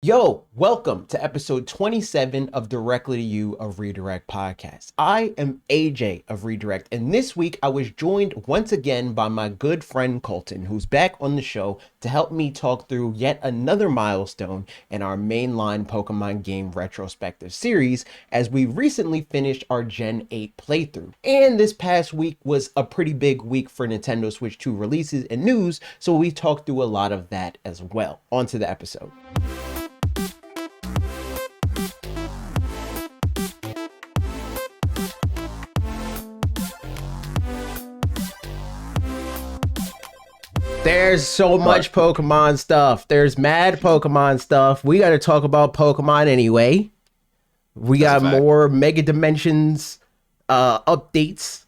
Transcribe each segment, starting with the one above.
Yo, welcome to episode 27 of Directly to You of Redirect Podcast. I am AJ of Redirect, and this week I was joined once again by my good friend Colton, who's back on the show to help me talk through yet another milestone in our mainline Pokemon game retrospective series, as we recently finished our Gen 8 playthrough. And this past week was a pretty big week for Nintendo Switch 2 releases and news, so we talked through a lot of that as well. On to the episode. There's so much Pokemon stuff. There's mad Pokemon stuff. We got to talk about Pokemon anyway. We got more Mega Dimensions updates.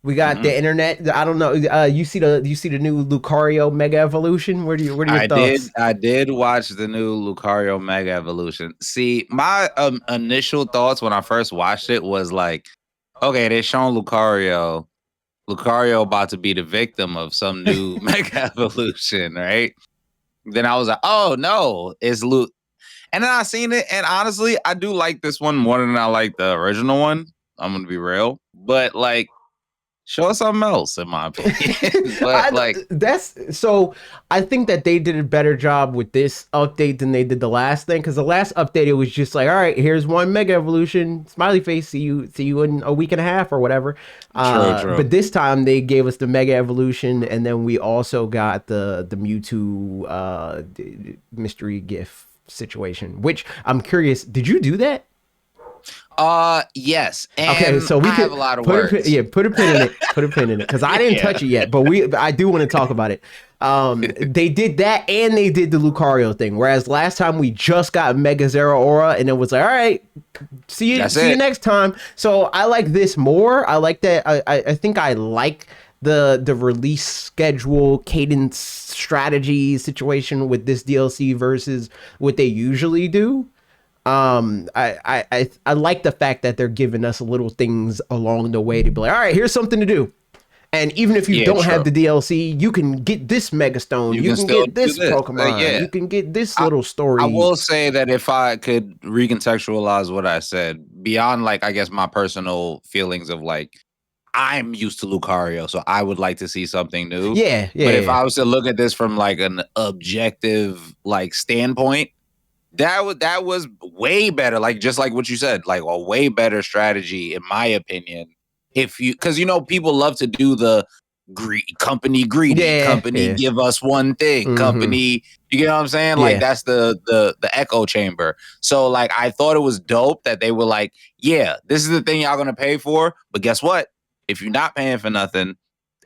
We got the internet. I don't know. You see the new Lucario Mega Evolution? What are your thoughts? I did watch the new Lucario Mega Evolution. See, my initial thoughts when I first watched it was like, okay, they shown Lucario about to be the victim of some new Mega Evolution, right? Then I was like, oh no, it's Luke. And then I seen it, and honestly, I do like this one more than I like the original one. I'm gonna be real, but like, show us something else, in my opinion. But I think that they did a better job with this update than they did the last thing, because the last update it was just like, all right, here's one Mega Evolution, smiley face, see you in a week and a half or whatever. True. But this time they gave us the Mega Evolution, and then we also got the Mewtwo mystery gift situation, which I'm curious, did you do that? Yes. And okay, so we have a lot of words. Put a pin in it. Put a pin in it, because I didn't touch it yet, but I do want to talk about it. They did that, and they did the Lucario thing. Whereas last time we just got Mega Zeraora, and it was like, all right, see you next time. So I like this more. I like that. I think I like the release schedule, cadence, strategy situation with this DLC versus what they usually do. I like the fact that they're giving us little things along the way to be like, all right, here's something to do. And even if you don't have the DLC, you can get this Mega Stone. You can get this Pokemon. You can get this little story. I will say that if I could recontextualize what I said, beyond like, I guess my personal feelings of like, I'm used to Lucario, so I would like to see something new. Yeah. But if I was to look at this from like an objective like standpoint, that was way better. Like, just like what you said, like a way better strategy, in my opinion. Because people love to do the company greedy, give us one thing, company. You get what I'm saying? Like, that's the echo chamber. So like, I thought it was dope that they were like, yeah, this is the thing y'all gonna pay for. But guess what? If you're not paying for nothing,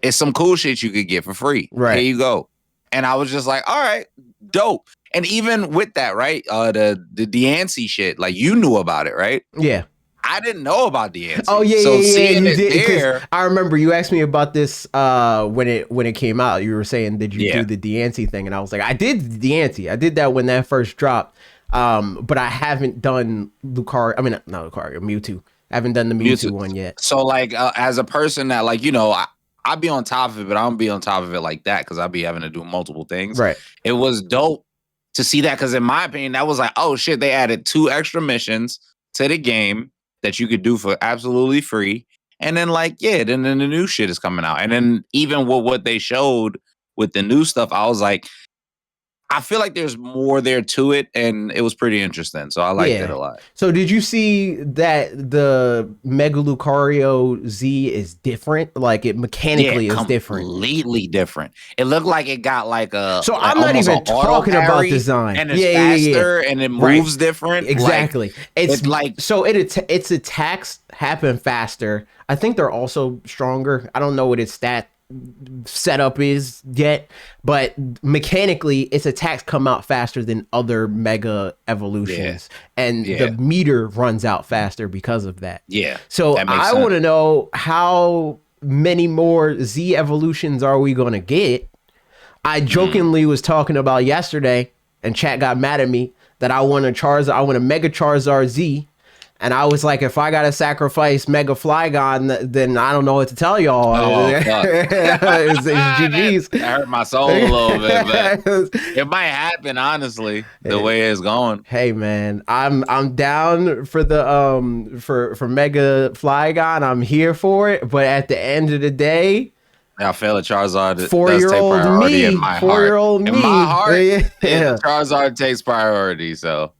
it's some cool shit you could get for free. Right. Here you go. And I was just like, all right, dope. And even with that, right, the Diancie shit, like, you knew about it, right? Yeah. I didn't know about Diancie. Oh yeah, so you did. I remember you asked me about this when it came out. You were saying, did you do the Diancie thing? And I was like, I did the Diancie. I did that when that first dropped. But I haven't done Lucario. I mean, not Lucario, Mewtwo. I haven't done the Mewtwo one yet. So like, as a person that like, I'd be on top of it, but I don't be on top of it like that, because I'd be having to do multiple things. Right. It was dope to see that, because in my opinion, that was like, oh shit, they added 2 extra missions to the game that you could do for absolutely free. And then like, then the new shit is coming out. And then even with what they showed with the new stuff, I was like, I feel like there's more there to it, and it was pretty interesting. So I liked it a lot. So did you see that the Mega Lucario Z is different? Like, it mechanically is different. Completely different. It looked like it got like a... So I'm not even talking about design. And it's faster, and it moves different. Exactly. Like, it's like... So its attacks happen faster. I think they're also stronger. I don't know what its stat setup is yet, but mechanically its attacks come out faster than other Mega Evolutions, and the meter runs out faster because of that. So I want to know, how many more Z Evolutions are we gonna get? I jokingly was talking about yesterday, and chat got mad at me, that I want a Mega Charizard Z, And I was like, if I gotta sacrifice Mega Flygon, then I don't know what to tell y'all. Oh, fuck. it's GG's. That hurt my soul a little bit, but it might happen, honestly, the way it's going. Hey man, I'm down for the for Mega Flygon. I'm here for it, but at the end of the day, I feel like Charizard does take 4-year-old priority me, in my 4-year-old me. In my heart, Yeah. Charizard takes priority, so.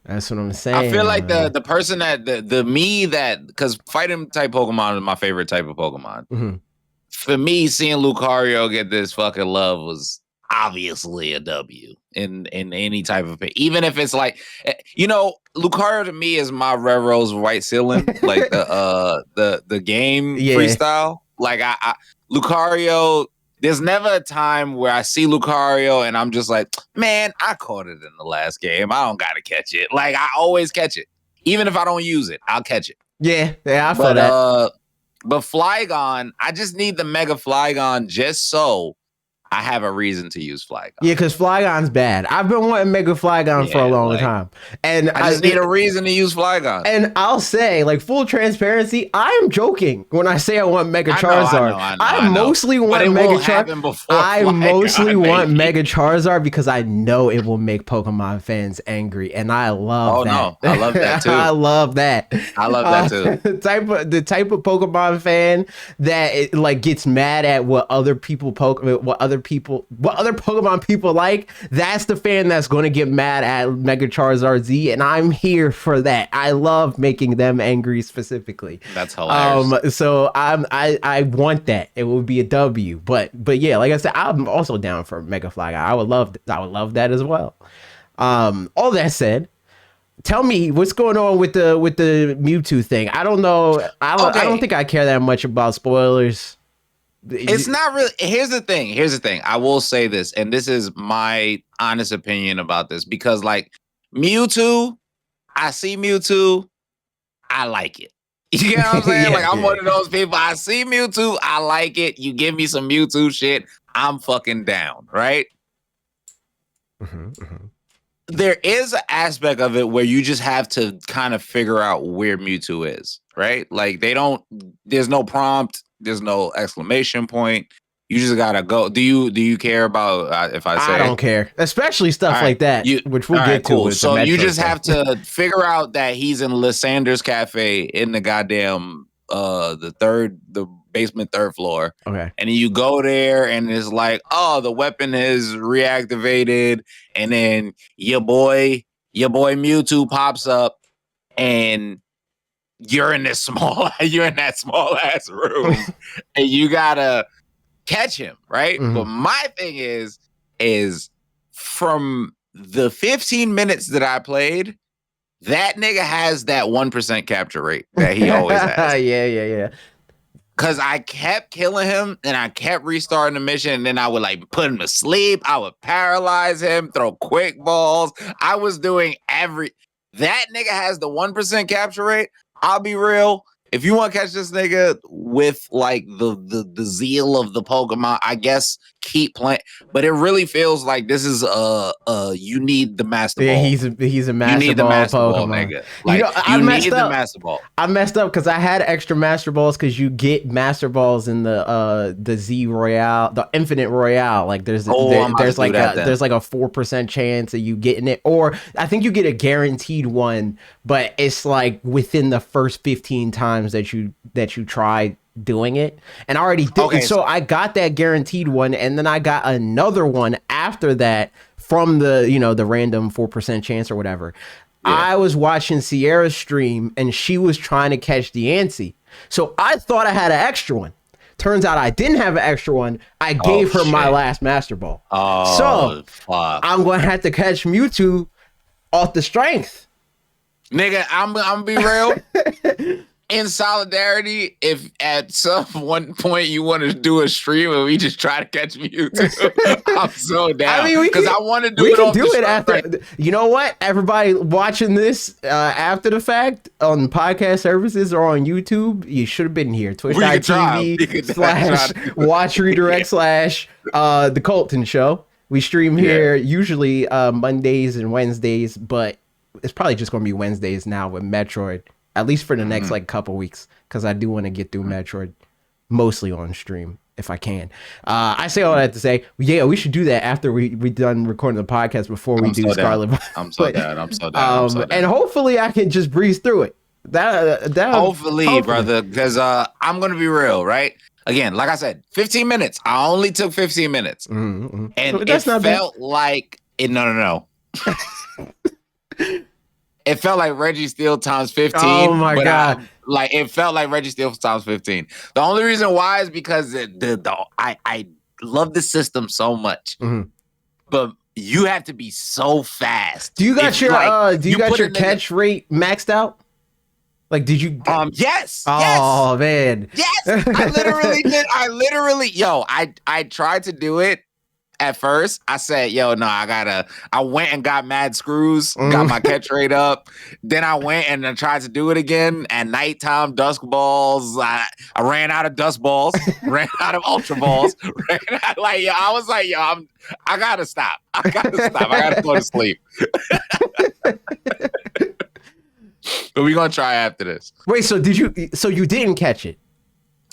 That's what I'm saying. I feel like man. the person that the me that, because fighting type Pokemon is my favorite type of Pokemon. Mm-hmm. For me, seeing Lucario get this fucking love was obviously a W in any type of, even if it's like, Lucario to me is my Red Rose White Ceiling, like the game freestyle. Like I Lucario. There's never a time where I see Lucario and I'm just like, man, I caught it in the last game. I don't gotta catch it. Like I always catch it, even if I don't use it, I'll catch it. Yeah, I feel that. But Flygon, I just need the Mega Flygon just so I have a reason to use Flygon. Yeah, because Flygon's bad. I've been wanting Mega Flygon for a long time. And I just need a reason to use Flygon. And I'll say, like, full transparency, I'm joking when I say I want Mega Charizard. I mostly want Mega Charizard. I mostly want Mega Charizard because I know it will make Pokemon fans angry. And I love that. Oh, no. I love that, too. I love that. I love that, too. The type of Pokemon fan that, gets mad at what other Pokemon people like, that's the fan that's going to get mad at Mega Charizard Z, and I'm here for that. I love making them angry specifically. That's hilarious. So I want that. It would be a W. But yeah, like I said, I'm also down for Mega Flygon. I would love that as well. All that said, tell me what's going on with the Mewtwo thing. I don't know. I don't think I care that much about spoilers. It's not really. Here's the thing. I will say this, and this is my honest opinion about this, because like Mewtwo, I see Mewtwo, I like it. You know what I'm saying? I'm one of those people. I see Mewtwo, I like it. You give me some Mewtwo shit, I'm fucking down, right? There is an aspect of it where you just have to kind of figure out where Mewtwo is, right? Like there's no prompt. There's no exclamation point. You just gotta go. Do you care about if I say? I don't care, especially stuff like that, which we'll get to. So you just have to figure out that he's in Lysander's Cafe in the goddamn the basement third floor. Okay, and you go there and it's like, oh, the weapon is reactivated, and then your boy Mewtwo pops up, and you're in that small ass room and you gotta catch him, right? But my thing is from the 15 minutes that I played, that nigga has that 1% capture rate that he always has. Yeah. Cause I kept killing him and I kept restarting the mission, and then I would put him to sleep. I would paralyze him, throw quick balls. I was doing that nigga has the 1% capture rate. I'll be real. If you want to catch this nigga with the zeal of the Pokemon, I guess keep playing. But it really feels like this is you need the Master Ball. Yeah, he's a Master Ball. You need the Master Ball, nigga. You need the Master Ball. I messed up because I had extra Master Balls, because you get Master Balls in the Z Royale, the Infinite Royale. there's like a 4% chance of you getting it, or I think you get a guaranteed one, but it's within the first 15 times that you try doing it. And I already did. Okay, so I got that guaranteed one, and then I got another one after that from the random 4% chance or whatever. Yeah. I was watching Sierra's stream and she was trying to catch Diancie. So I thought I had an extra one. Turns out I didn't have an extra one. I gave her my last Master Ball. So fuck. I'm going to have to catch Mewtwo off the strength. Nigga, I'm going to be real. In solidarity, if at some one point you want to do a stream and we just try to catch Mewtwo, I'm so down. I mean, because I want to do it. We can do it after. Right? You know what? Everybody watching this after the fact on podcast services or on YouTube, you should have been here. Twitch.tv/watch redirect / the Colton Show. We stream here usually Mondays and Wednesdays, but it's probably just going to be Wednesdays now with Metroid. at least for the next like couple weeks, because I do want to get through Metroid mostly on stream if I can. I say all that to say, yeah, we should do that after we done recording the podcast before we do Scarlet. I'm so down. I'm so down. And hopefully I can just breeze through it. Hopefully, brother, because I'm gonna be real, right? Again, like I said, 15 minutes. I only took 15 minutes, and that's it felt like it. No. It felt like Reggie Steele times 15. Oh my god! It felt like Reggie Steele times 15. The only reason why is because I love the system so much, but you have to be so fast. Do you got your catch rate maxed out? Like, did you? Yes. Oh man. Yes. I literally did. I tried to do it. At first, I said, yo, no, I went and got mad screws, got my catch rate up. Then I went and I tried to do it again at nighttime, dusk balls. I ran out of dust balls, ran out of ultra balls. I was like, I gotta stop. I gotta go to sleep. But we're gonna try after this. Wait, so you didn't catch it?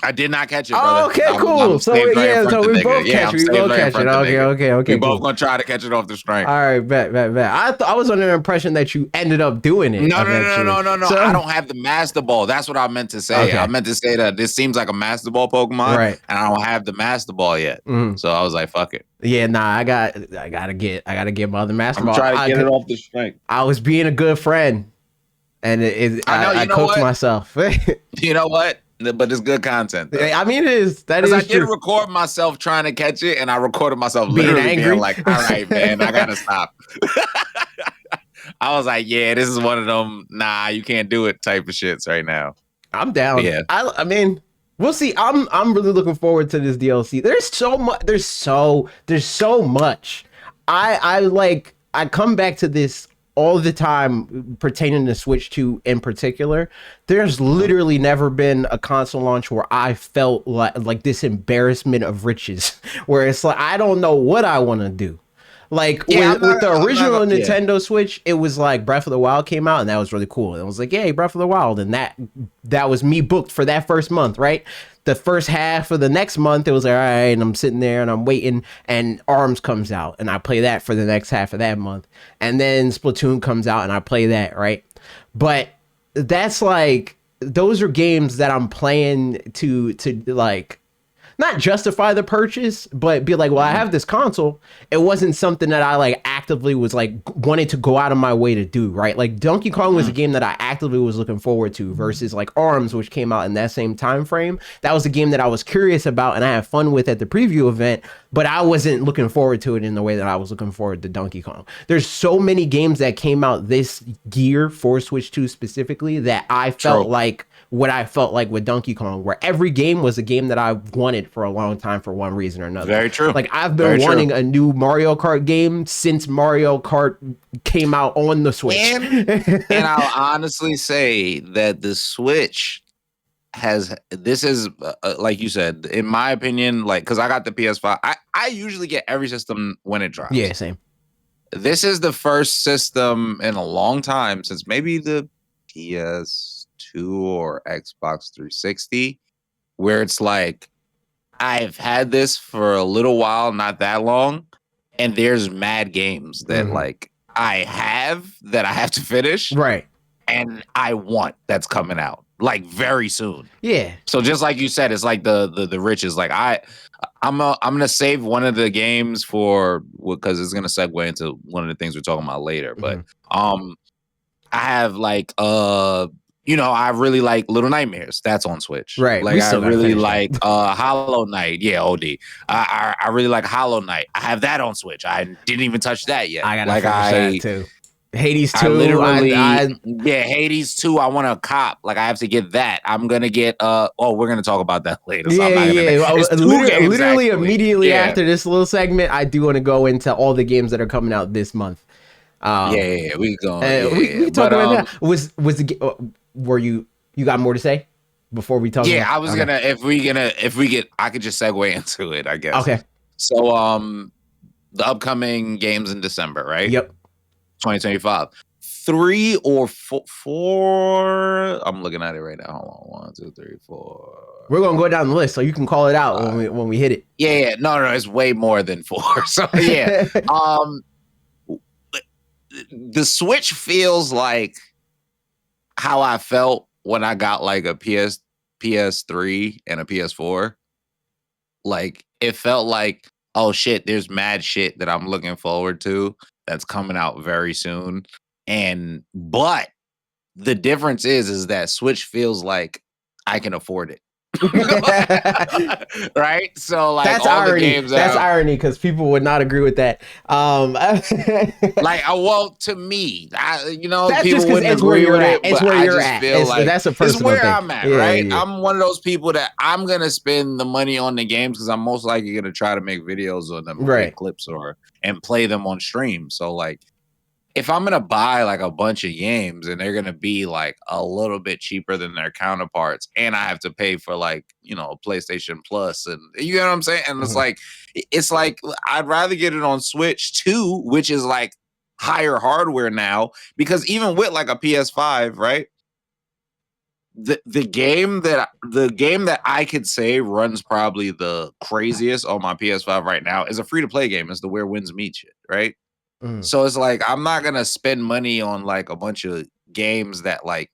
I did not catch it, brother. Oh, okay, cool. So we both catch it. Okay. We both gonna try to catch it off the string. All right, bet. I was under the impression that you ended up doing it. No. So, I don't have the Master Ball. That's what I meant to say. Okay. I meant to say that this seems like a Master Ball Pokemon, right? And I don't have the Master Ball yet. So I was like, fuck it. Yeah, nah, I gotta get my other Master Ball. I'm trying to get it off the string. I was being a good friend, and I cooked myself. You know what? But it's good content, though. I mean, it is. That is true. I did record myself trying to catch it, and I recorded myself literally being like, all right, man, I gotta stop. I was like, yeah, this is one of them, nah, you can't do it type of shits right now. I'm down. Yeah. I mean, we'll see. I'm really looking forward to this DLC. There's so much. There's so much. I come back to this all the time pertaining to Switch 2 in particular. There's literally never been a console launch where I felt like this embarrassment of riches, where it's like, I don't know what I want to do. Like with the original Nintendo Switch, it was like Breath of the Wild came out and that was really cool. And it was like, yay, Breath of the Wild. And that was me booked for that first month, right? The first half of the next month, it was like, all right, and I'm sitting there and I'm waiting, and ARMS comes out, and I play that for the next half of that month. And then Splatoon comes out, and I play that, right? But that's like, those are games that I'm playing to like, not justify the purchase, but be like, well, I have this console. It wasn't something that I like actively was like wanted to go out of my way to do, right? Like Donkey Kong was a game that I actively was looking forward to versus like ARMS, which came out in that same time frame. That was a game that I was curious about and I had fun with at the preview event, but I wasn't looking forward to it in the way that I was looking forward to Donkey Kong. There's so many games that came out this year for Switch 2 specifically that I felt like what I felt like with Donkey Kong, where every game was a game that I wanted for a long time for one reason or another. Very true. Like I've been wanting a new Mario Kart game since Mario Kart came out on the Switch. And I'll honestly say that the Switch this is like you said, in my opinion, like, because I got the PS5. I usually get every system when it drops. Yeah, same. This is the first system in a long time since maybe the PS2 or Xbox 360 where it's like I've had this for a little while, not that long, and there's mad games that like I have to finish, right? And I want that's coming out like very soon. Yeah. So just like you said, it's like the riches. Like I'm gonna save one of the games for because it's gonna segue into one of the things we're talking about later. But I have like I really like Little Nightmares. That's on Switch. Right. Like I really like Hollow Knight. Yeah, OD. I really like Hollow Knight. I have that on Switch. I didn't even touch that yet. I gotta finish that too. Hades 2. Hades 2. I want to cop. Like I have to get that. I'm gonna get we're gonna talk about that later. So Literally immediately after this little segment, I do want to go into all the games that are coming out this month. We go. We talk about that. Were you got more to say before we talk? Yeah, I was gonna if we get I could just segue into it, I guess. Okay. So the upcoming games in December, right? Yep. 2025. 3 or 4. I'm looking at it right now. Hold on. 1, 2, 3, 4. We're gonna go down the list so you can call it out when we hit it. Yeah. No, it's way more than 4. So yeah. The Switch feels like how I felt when I got like a PS3 and a PS4. Like it felt like, oh shit, there's mad shit that I'm looking forward to that's coming out very soon. But the difference is that Switch feels like I can afford it. Right? So like that's all irony. the games That's irony because people would not agree with that. Like, well, to me, that's people just wouldn't it's where you're at. It's where you're at. That's a personal it's where thing. I'm at, right? Yeah. I'm one of those people that I'm gonna spend the money on the games because I'm most likely gonna try to make videos on them, right? Clips and play them on stream. So like, if I'm gonna buy like a bunch of games and they're gonna be like a little bit cheaper than their counterparts, and I have to pay for like PlayStation Plus, and you know what I'm saying, and it's like I'd rather get it on Switch 2, which is like higher hardware now, because even with like a PS5, right? The game that I could say runs probably the craziest on my PS5 right now is a free to play game. It's the Where Winds Meet shit, right? So it's like I'm not gonna spend money on like a bunch of games that like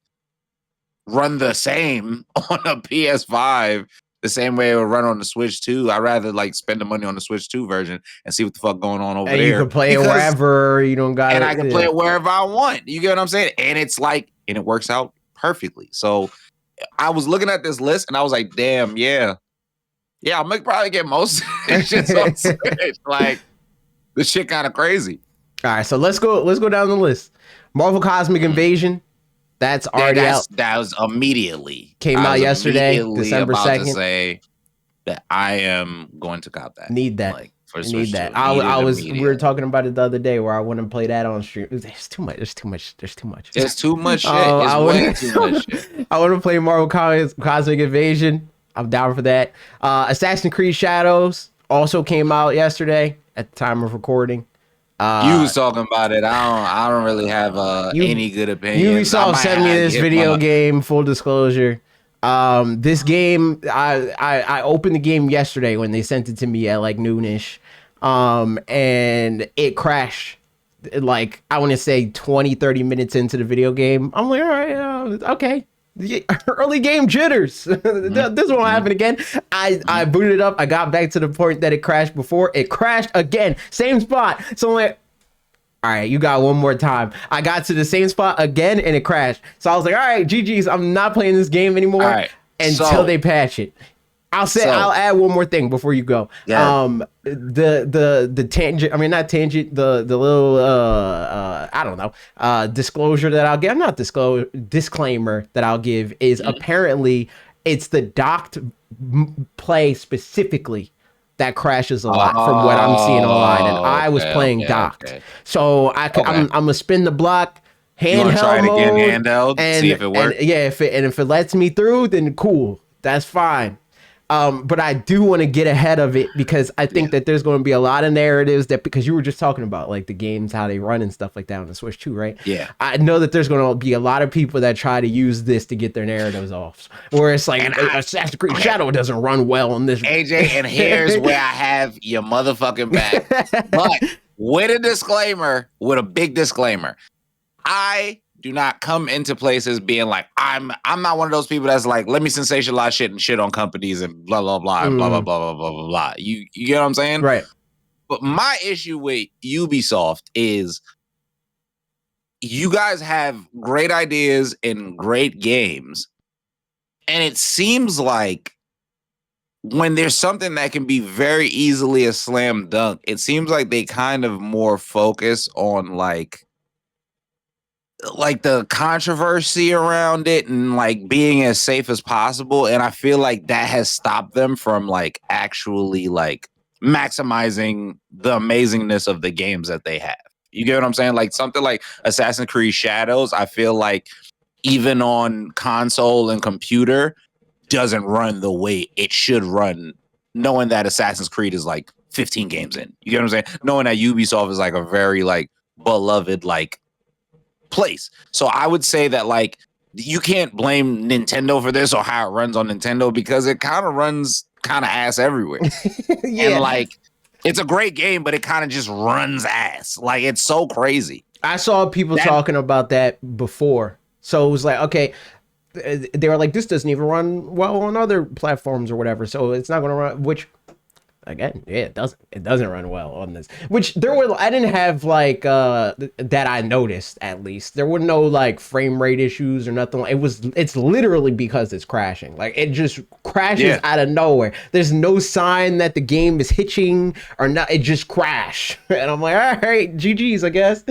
run the same on a PS5 the same way it would run on the Switch 2. I'd rather like spend the money on the Switch 2 version and see what the fuck going on over there. You can play it wherever you don't got it. And I can play it wherever I want. You get what I'm saying? And it's like, and it works out perfectly. So I was looking at this list and I was like, damn, yeah, I'm gonna probably get most of this shit on Switch. Like, this shit kind of crazy. All right, so let's go down the list. Marvel Cosmic Invasion, that's already out. That was immediately came out yesterday, December 2nd. Say that I am going to cop that. Need that. Like, need that. We were talking about it the other day where I want to play that on stream. There's too much. There's too much shit. It's way too much shit. I want to play Marvel Cosmic Invasion. I'm down for that. Assassin's Creed Shadows also came out yesterday at the time of recording. You was talking about it. I don't really have any good opinions. Ubisoft sent me this video game. Full disclosure, this game I opened the game yesterday when they sent it to me at like noonish, and it crashed. Like I want to say 20-30 minutes into the video game. I'm like, all right, okay. Early game jitters. This won't happen again. I booted it up. I got back to the point that it crashed before. It crashed again. Same spot. So I'm like, all right, you got one more time. I got to the same spot again and it crashed. So I was like, all right, GG's. I'm not playing this game anymore until they patch it. I'll add one more thing before you go. Yeah. The tangent, I mean not tangent, the little I don't know, disclosure that I'll give, not disclaimer that I'll give is apparently it's the docked play specifically that crashes a lot from what I'm seeing online, and I was playing docked. So I'm gonna spin the block handheld try it mode again, handheld, and see if it works. If it lets me through, then cool, that's fine. But I do want to get ahead of it because I think that there's going to be a lot of narratives that, because you were just talking about like the games, how they run and stuff like that on the Switch too, right? Yeah. I know that there's going to be a lot of people that try to use this to get their narratives off, where it's like Assassin's Creed Shadow doesn't run well on this. AJ, and here's where I have your motherfucking back. But with a disclaimer, with a big disclaimer, I do not come into places being like, I'm not one of those people that's like, let me sensationalize shit and shit on companies and blah, blah, blah, and blah, blah, blah, blah, blah, blah, blah. You get what I'm saying? Right. But my issue with Ubisoft is you guys have great ideas and great games. And it seems like when there's something that can be very easily a slam dunk, it seems like they kind of more focus on like the controversy around it and like being as safe as possible. And I feel like that has stopped them from like actually like maximizing the amazingness of the games that they have. You get what I'm saying? Like something like Assassin's Creed Shadows, I feel like even on console and computer doesn't run the way it should run, knowing that Assassin's Creed is like 15 games in. You get what I'm saying? Knowing that Ubisoft is like a very like beloved like place. So I would say that like you can't blame Nintendo for this or how it runs on Nintendo because it kind of runs kind of ass everywhere. Yeah. And like it's a great game, but it kind of just runs ass. Like it's so crazy. I saw people talking about that before. So it was like, okay, they were like, this doesn't even run well on other platforms or whatever. So it's not going to run, which again, yeah, it doesn't run well on this, which there were, I didn't have like, that I noticed at least. There were no like frame rate issues or nothing. It's literally because it's crashing. Like it just crashes out of nowhere. There's no sign that the game is hitching or not. It just crash. And I'm like, all right, GG's, I guess.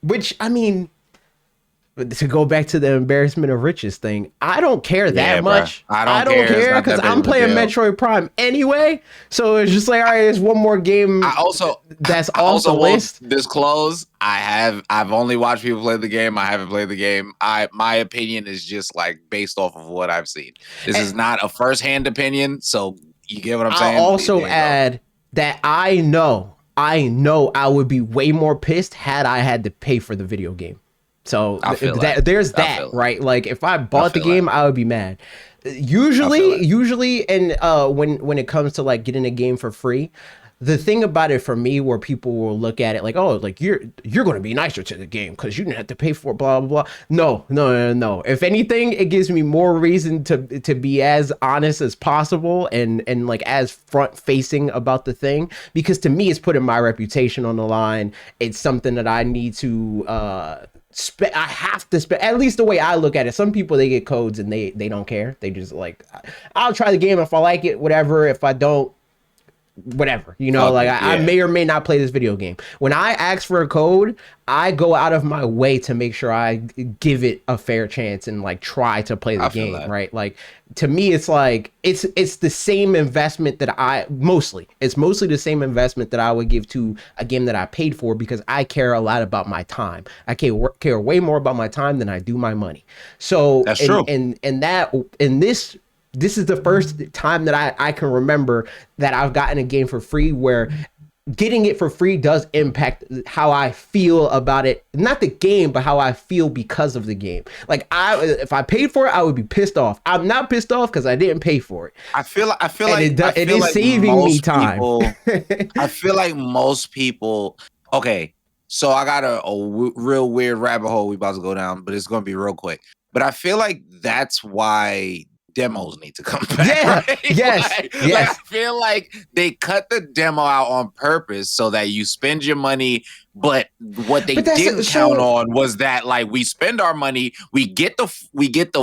Which I mean, to go back to the embarrassment of riches thing, I don't care that much. I don't care because I'm playing Metroid Prime anyway. So it's just like, all right, there's one more game. That's off the list. Disclose. I've only watched people play the game. I haven't played the game. My opinion is just like based off of what I've seen. This is not a first-hand opinion. So you get what I'm saying? I'll also add that I know I would be way more pissed had I had to pay for the video game. So there's that, right? Like if I bought the game, I would be mad. Usually, and when it comes to like getting a game for free, the thing about it for me, where people will look at it like, oh, like you're going to be nicer to the game because you didn't have to pay for it, blah blah blah. No. If anything, it gives me more reason to be as honest as possible and like as front facing about the thing, because to me, it's putting my reputation on the line. It's something that I need to I have to spend, at least the way I look at it. Some people, they get codes and they don't care. They just like, I'll try the game if I like it, whatever. If I don't, whatever, you know, I may or may not play this video game. When I ask for a code, I go out of my way to make sure I give it a fair chance and like try to play the game, right? Like to me, it's like it's the same investment that it's mostly the same investment that I would give to a game that I paid for, because I care a lot about my time. I care way more about my time than I do my money. So that's true. This is the first time that I can remember that I've gotten a game for free where getting it for free does impact how I feel about it. Not the game, but how I feel because of the game. Like if I paid for it, I would be pissed off. I'm not pissed off because I didn't pay for it. I feel like it is saving me time. I feel like most people. Okay, so I got a real weird rabbit hole we about to go down, but it's going to be real quick. But I feel like that's why demos need to come back. Yeah. Right? Yes. Like, I feel like they cut the demo out on purpose so that you spend your money. But what they didn't count on was that like we spend our money, we get the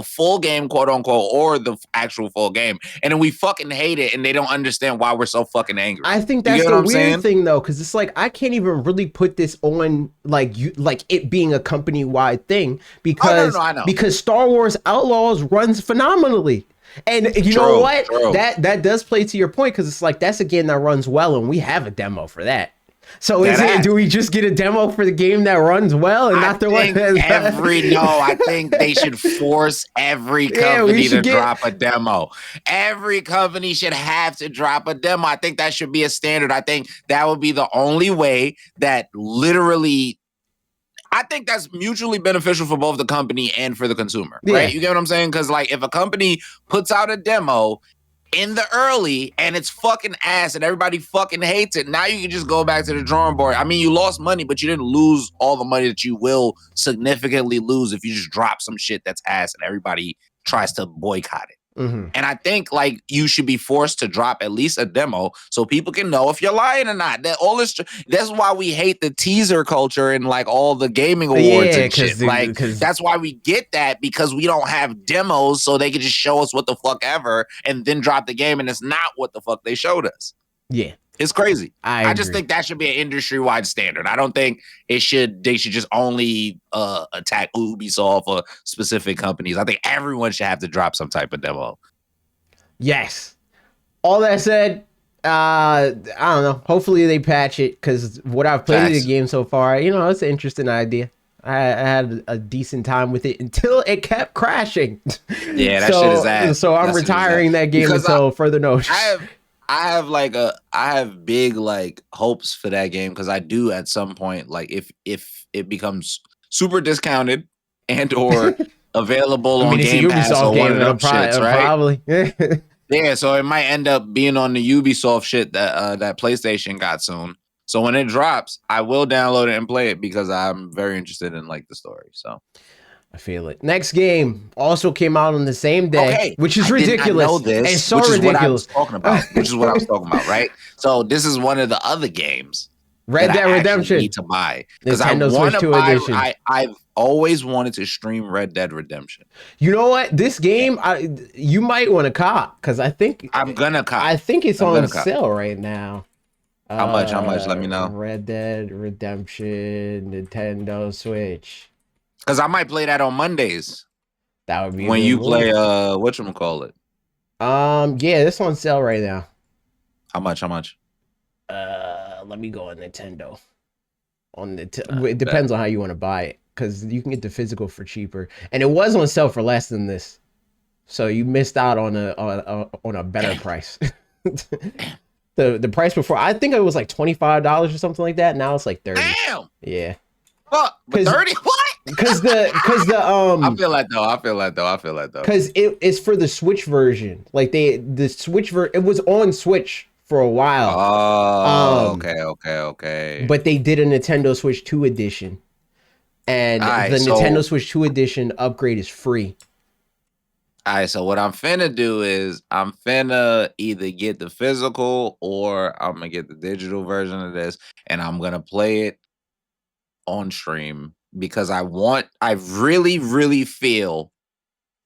full game, quote unquote, or the actual full game, and then we fucking hate it, and they don't understand why we're so fucking angry. I think that's the weird thing though, because it's like I can't even really put this on like it being a company wide thing, because because Star Wars Outlaws runs phenomenally. And you know what? That does play to your point, because it's like that's a game that runs well, and we have a demo for that. So do we just get a demo for the game that runs well and not the one that I think they should force every company to drop a demo. Every company should have to drop a demo. I think that should be a standard. I think that would be the only way that literally, I think that's mutually beneficial for both the company and for the consumer, right? You get what I'm saying? Because like if a company puts out a demo in the early and it's fucking ass and everybody fucking hates it, now you can just go back to the drawing board. I mean, you lost money, but you didn't lose all the money that you will significantly lose if you just drop some shit that's ass and everybody tries to boycott it. Mm-hmm. And I think like you should be forced to drop at least a demo so people can know if you're lying or not. That's why we hate the teaser culture and like all the gaming awards and shit. Like that's why we get that, because we don't have demos so they can just show us what the fuck ever and then drop the game and it's not what the fuck they showed us. Yeah. It's crazy. I just think that should be an industry-wide standard. I don't think they should just only attack Ubisoft or specific companies. I think everyone should have to drop some type of demo. Yes. All that said, I don't know. Hopefully they patch it, because what I've played of the game so far, you know, it's an interesting idea. I had a decent time with it until it kept crashing. Yeah, that shit is ass. So I'm retiring that game until further notice. I have big like hopes for that game, because I do at some point, like if it becomes super discounted and or available I mean, on it's a Game Pass Ubisoft or one of game. them shits, right? Probably. Yeah, so it might end up being on the Ubisoft shit that that PlayStation got soon. So when it drops, I will download it and play it because I'm very interested in like the story. So I feel it. Next game also came out on the same day, okay, which is I did not ridiculous. know this, It's so which is ridiculous. what I was talking about. Which is what I was talking about, right? So this is one of the other games Red Dead Redemption. Need to buy because I Nintendo want Switch to 2 buy. edition. I've always wanted to stream Red Dead Redemption. You know what? This game, you might want to cop because I think I'm gonna cop. I think it's on sale right now. How much? How much? Let me know. Red Dead Redemption, Nintendo Switch. Because I might play that on Mondays. That would be when you play whatchamacallit. Yeah, this on sale right now. How much? How much? Let me go on Nintendo. It depends on how you want to buy it, because you can get the physical for cheaper, and it was on sale for less than this. So you missed out on a better price. The price before, I think it was like $25 or something like that. Now it's like 30. Damn. Yeah. Fuck. 30? What? Because the I feel like though. Because it's for the Switch version. Like the Switch it was on Switch for a while. Oh, okay. But they did a Nintendo Switch 2 edition, and Nintendo Switch 2 edition upgrade is free. All right, so what I'm finna do is I'm finna either get the physical or I'm gonna get the digital version of this, and I'm gonna play it on stream because I really, really feel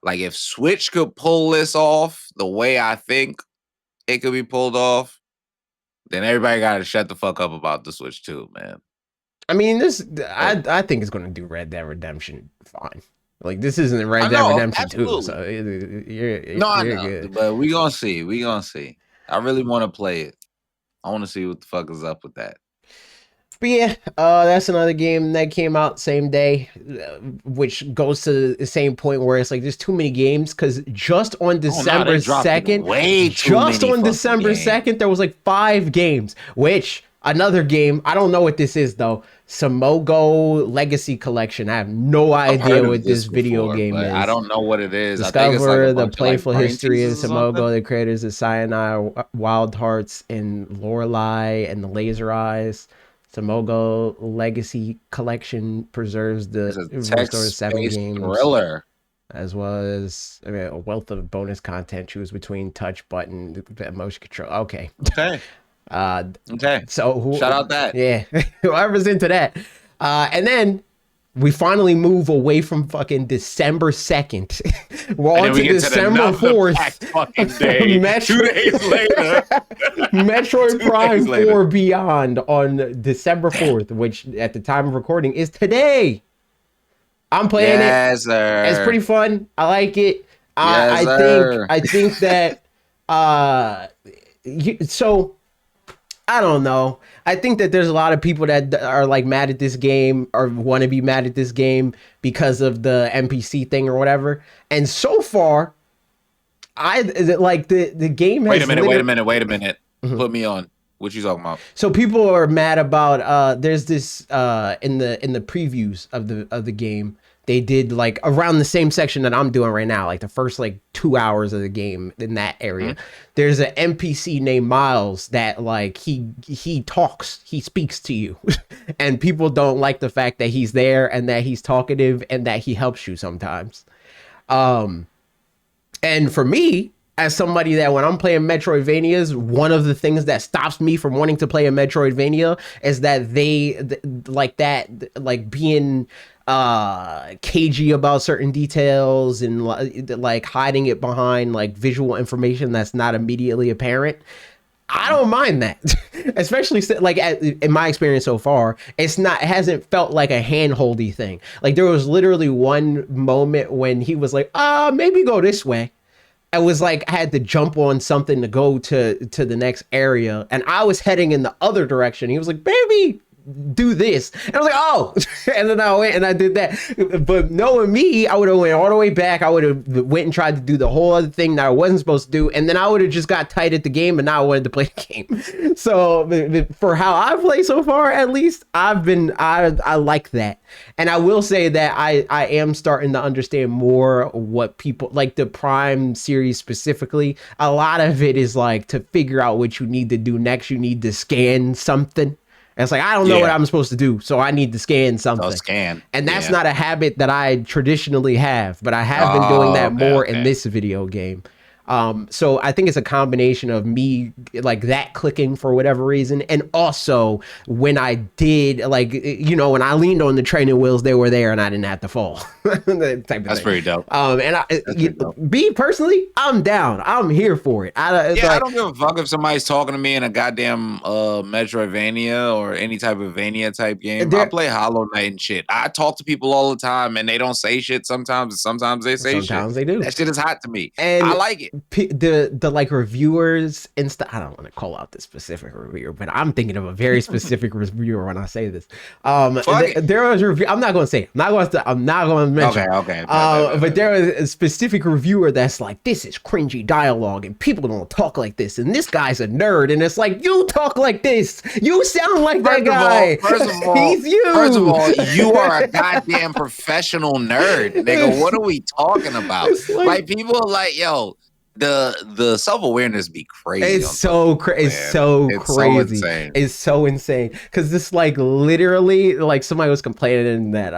like if Switch could pull this off the way I think it could be pulled off, then everybody gotta shut the fuck up about the Switch 2, man. I mean, I think it's gonna do Red Dead Redemption fine. Like, this isn't Red Dead Redemption 2, so you're good. But we gonna see. I really want to play it. I want to see what the fuck is up with that. But yeah, that's another game that came out same day, which goes to the same point where it's like there's too many games, because just on December 2nd, December 2nd, there was like 5 games, which another game, I don't know what this is though. Simogo Legacy Collection. I have no idea what this video game is. I don't know what it is. Discover the playful history of Simogo, the creators of Cyanide, Wild Hearts, and Lorelei, and the Laser Eyes. Simogo Legacy Collection preserves the 7 games. Thriller. As well as a wealth of bonus content. Choose between touch, button, motion control. Okay. Okay. So shout out that. Yeah. Whoever's into that. And then we finally move away from fucking December 2nd. We're on to December 4th. Fucking day. 2 days later. Metroid Prime 4 Beyond on December 4th, which at the time of recording is today. I'm playing it. Sir. It's pretty fun. I like it. I think that so I don't know. I think that there's a lot of people that are like mad at this game or want to be mad at this game because of the NPC thing or whatever. And so far, the game has Wait a minute. Mm-hmm. Put me on. What you talking about? So people are mad about there's this in the previews of the game. They did like around the same section that I'm doing right now, like the first like 2 hours of the game in that area. Mm-hmm. There's an NPC named Miles that like he speaks to you, and people don't like the fact that he's there and that he's talkative and that he helps you sometimes. And for me, as somebody that when I'm playing Metroidvanias, one of the things that stops me from wanting to play a Metroidvania is that like being cagey about certain details and like hiding it behind like visual information that's not immediately apparent. I don't mind that, especially like in my experience so far, it hasn't felt like a handholdy thing. Like there was literally one moment when he was like, maybe go this way. I was like, I had to jump on something to go to the next area, and I was heading in the other direction. He was like, baby, do this. And I was like, oh, and then I went and I did that. But knowing me, I would have went all the way back. I would have went and tried to do the whole other thing that I wasn't supposed to do. And then I would have just got tight at the game and now I wanted to play the game. So for how I play so far, at least I like that. And I will say that I am starting to understand more what people like the Prime series specifically. A lot of it is like to figure out what you need to do next. You need to scan something. And it's like, I don't know what I'm supposed to do, so I need to scan something. And that's not a habit that I traditionally have, but I have been doing that more in this video game. So I think it's a combination of me like that clicking for whatever reason, and also when I did like, you know, when I leaned on the training wheels, they were there and I didn't have to fall. That's pretty dope. And me personally, I'm down. I'm here for it. I don't give a fuck if somebody's talking to me in a goddamn Metroidvania or any type of Vania type game. I play Hollow Knight and shit. I talk to people all the time and they don't say shit sometimes. Sometimes they say shit. Sometimes they do. That shit is hot to me. And I like it. The like reviewers and stuff. I don't want to call out the specific reviewer, but I'm thinking of a very specific reviewer when I say this. There was a review. I'm not going to say it. I'm not going to mention. Okay. But there was a specific reviewer that's like, this is cringy dialogue and people don't talk like this, and this guy's a nerd, and it's like, you talk like this. You sound like that guy. First of all, he's you. First of all, you are a goddamn professional nerd, nigga. What are we talking about? Like people are like, yo. The self-awareness be crazy. It's so crazy. It's so insane. Because this like literally like somebody was complaining that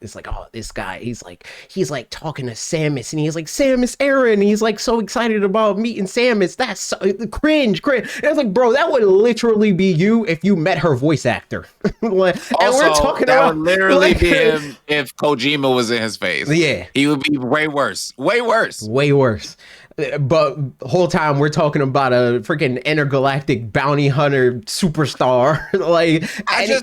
it's like, oh, this guy, he's like talking to Samus and he's like, Samus Aran, he's like so excited about meeting Samus. That's so cringe. And I was like, bro, that would literally be you if you met her voice actor. Like, also, and we're talking that would literally be him if Kojima was in his face. Yeah. He would be way worse. Way worse. But the whole time we're talking about a freaking intergalactic bounty hunter superstar. Like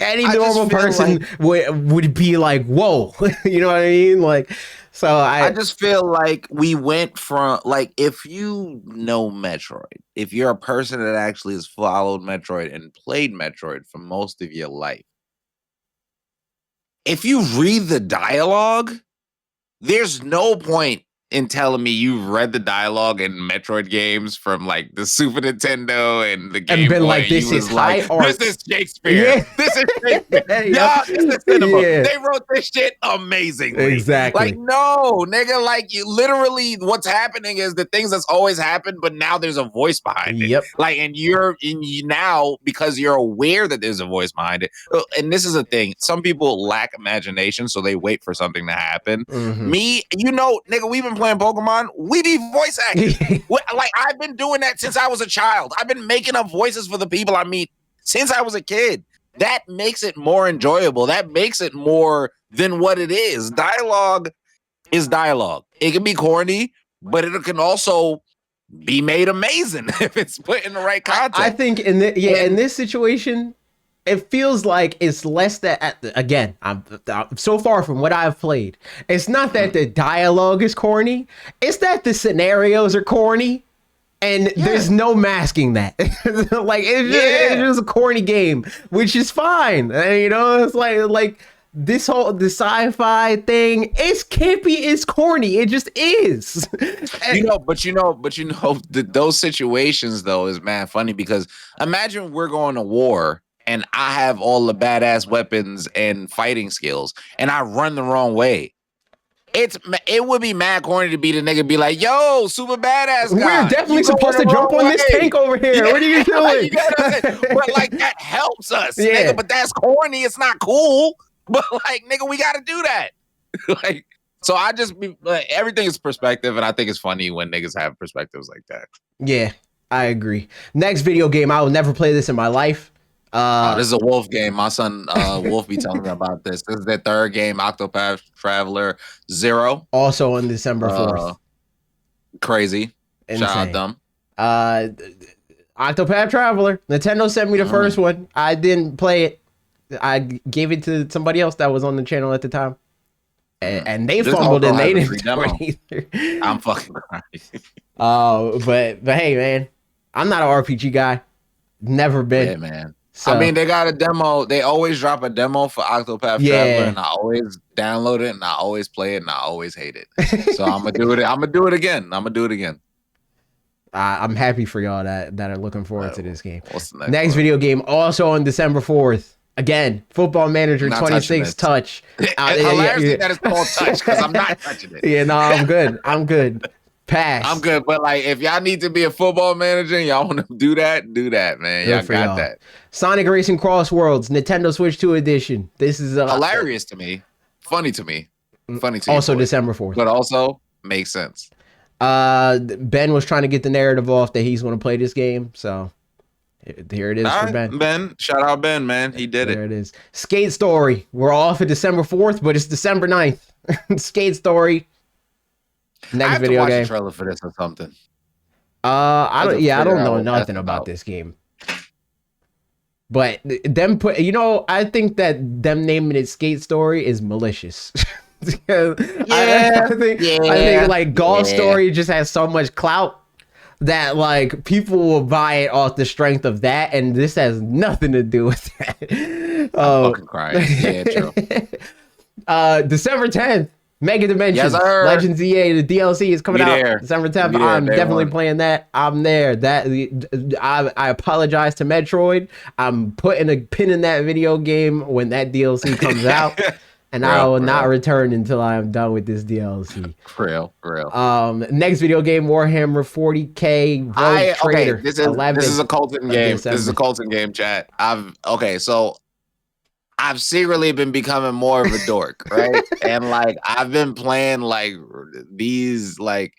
any normal person would be like, whoa, you know what I mean? Like, so I just feel like we went from like, if you know Metroid, if you're a person that actually has followed Metroid and played Metroid for most of your life, if you read the dialogue, there's no point in telling me you've read the dialogue in Metroid games from like the Super Nintendo and the Game Boy. Like, this is high art. This is Shakespeare. Yeah. This is Shakespeare. This is cinema. Yeah. They wrote this shit amazingly. Exactly. Like, no, nigga, like you literally what's happening is the things that's always happened, but now there's a voice behind it. Yep. Like, and you now, because you're aware that there's a voice behind it. And this is a thing. Some people lack imagination, so they wait for something to happen. Mm-hmm. Me, you know, nigga, we've been playing Pokemon, we be voice acting. Like, I've been doing that since I was a child. I've been making up voices for the people I meet since I was a kid. That makes it more enjoyable. That makes it more than what it is. Dialogue is dialogue. It can be corny, but it can also be made amazing if it's put in the right context. I think in this situation, it feels like it's less that again, I'm so far from what I've played. It's not that the dialogue is corny. It's that the scenarios are corny, and there's no masking that. Like it's just a corny game, which is fine. And, you know, it's like this whole the sci-fi thing. It's campy. It's corny. It just is. Those situations though is mad funny because imagine we're going to war. And I have all the badass weapons and fighting skills, and I run the wrong way. It would be mad corny to be the nigga be like, yo, super badass guy. We're definitely supposed to jump on this tank over here. What are you doing? But like that helps us, nigga. But that's corny. It's not cool. But like, nigga, we got to do that. Like, so I just be like, everything is perspective, and I think it's funny when niggas have perspectives like that. Yeah, I agree. Next video game, I will never play this in my life. This is a Wolf game. My son Wolf be telling me about this. This is their third game, Octopath Traveler 0. Also on December 4th. Crazy. Insane. Shout out them. Octopath Traveler. Nintendo sent me the first one. I didn't play it. I gave it to somebody else that was on the channel at the time. And they fumbled and they didn't do it either. I'm fucking crazy. But hey, man, I'm not an RPG guy. Never been. Yeah, man. So, I mean, they got a demo. They always drop a demo for Octopath Traveler, and I always download it, and I always play it, and I always hate it. So I'm gonna do it. I'm gonna do it again. I'm happy for y'all that are looking forward to this game. What's the next video game? Also on December 4th. Again, Football Manager 26 Touch. Hilariously, that is called Touch because I'm not touching it. Yeah, no, I'm good. Pass. I'm good, but like, if y'all need to be a football manager, and y'all want to do that, man. Y'all got that. Sonic Racing Cross Worlds, Nintendo Switch 2 edition. This is hilarious to me, funny to me, also December 4th, but also makes sense. Ben was trying to get the narrative off that he's going to play this game, so here it is for Ben. Ben, shout out Ben, man, he did it. There it is. Skate Story. We're off at December 4th, but it's December 9th. Skate Story. Next video watch game. A trailer for this or something. I don't know nothing about this game. But them I think that them naming it Skate Story is malicious. I think like Golf Story just has so much clout that like people will buy it off the strength of that, and this has nothing to do with that. I'm fucking crying. Yeah, true. December 10th. Mega Dimensions, Legends EA, the DLC is coming out December 10th. I'm definitely playing that. I'm there. I apologize to Metroid. I'm putting a pin in that video game when that DLC comes out, and I will not return until I am done with this DLC. For real. Next video game, Warhammer 40K Rogue Trader. This is a Colton game. This is a Colton game, chat. I've secretly been becoming more of a dork, right? And like I've been playing like these like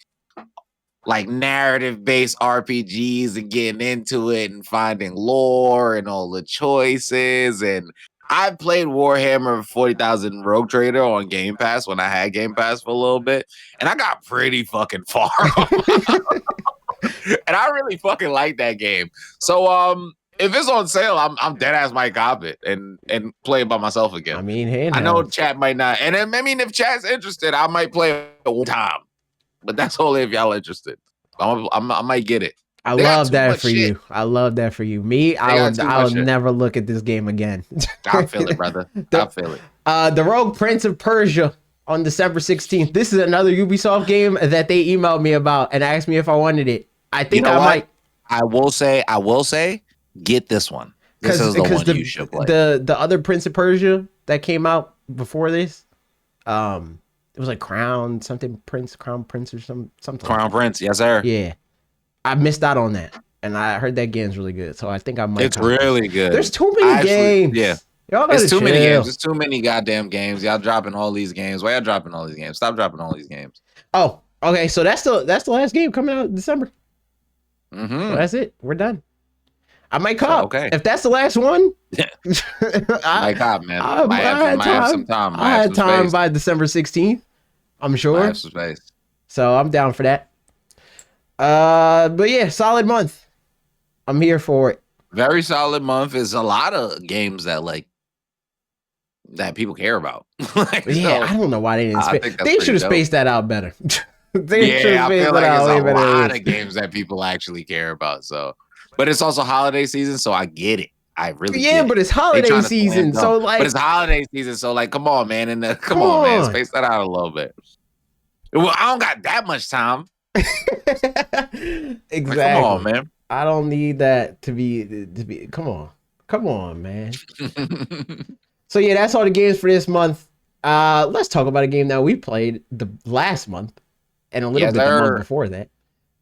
narrative based RPGs and getting into it and finding lore and all the choices. And I played Warhammer 40,000 Rogue Trader on Game Pass when I had Game Pass for a little bit, and I got pretty fucking far. And I really fucking like that game. So if it's on sale, I'm dead ass might cop it and play it by myself again. I mean, I know chat might not, and I mean if chat's interested, I might play it one time, but that's only if y'all interested. I might get it. I love that for you. I love that for you. Me, I'll never look at this game again. I feel it, brother. I feel it. The Rogue Prince of Persia on December 16th. This is another Ubisoft game that they emailed me about and asked me if I wanted it. I think I might. I will say. Get this one. This is the one you should play. The other Prince of Persia that came out before this, it was like Crown Prince or something. Crown Prince, yes sir. Yeah, I missed out on that, and I heard that game's really good. So I think I might. It's really good. There's too many games. Yeah, it's too many games. It's too many goddamn games. Y'all dropping all these games. Why y'all dropping all these games? Stop dropping all these games. Oh, okay. So that's the last game coming out in December. Mm-hmm. So that's it. We're done. I might cop. Okay. If that's the last one, I cop, man. I have some time. I had time by December 16th. I'm sure. I have some space. So I'm down for that. But yeah, solid month. I'm here for it. Very solid month. Is a lot of games that people care about. I don't know why they didn't. They should have spaced that out better. I feel like it's a lot of games that people actually care about. So. But it's also holiday season, so I get it. I really get it. But it's holiday season, so like. But it's holiday season, so like, come on, man, come on, man, space that out a little bit. Well, I don't got that much time. Exactly. Like, come on, man. I don't need that to be. Come on, man. So yeah, that's all the games for this month. Let's talk about a game that we played the last month and a little bit the month before that.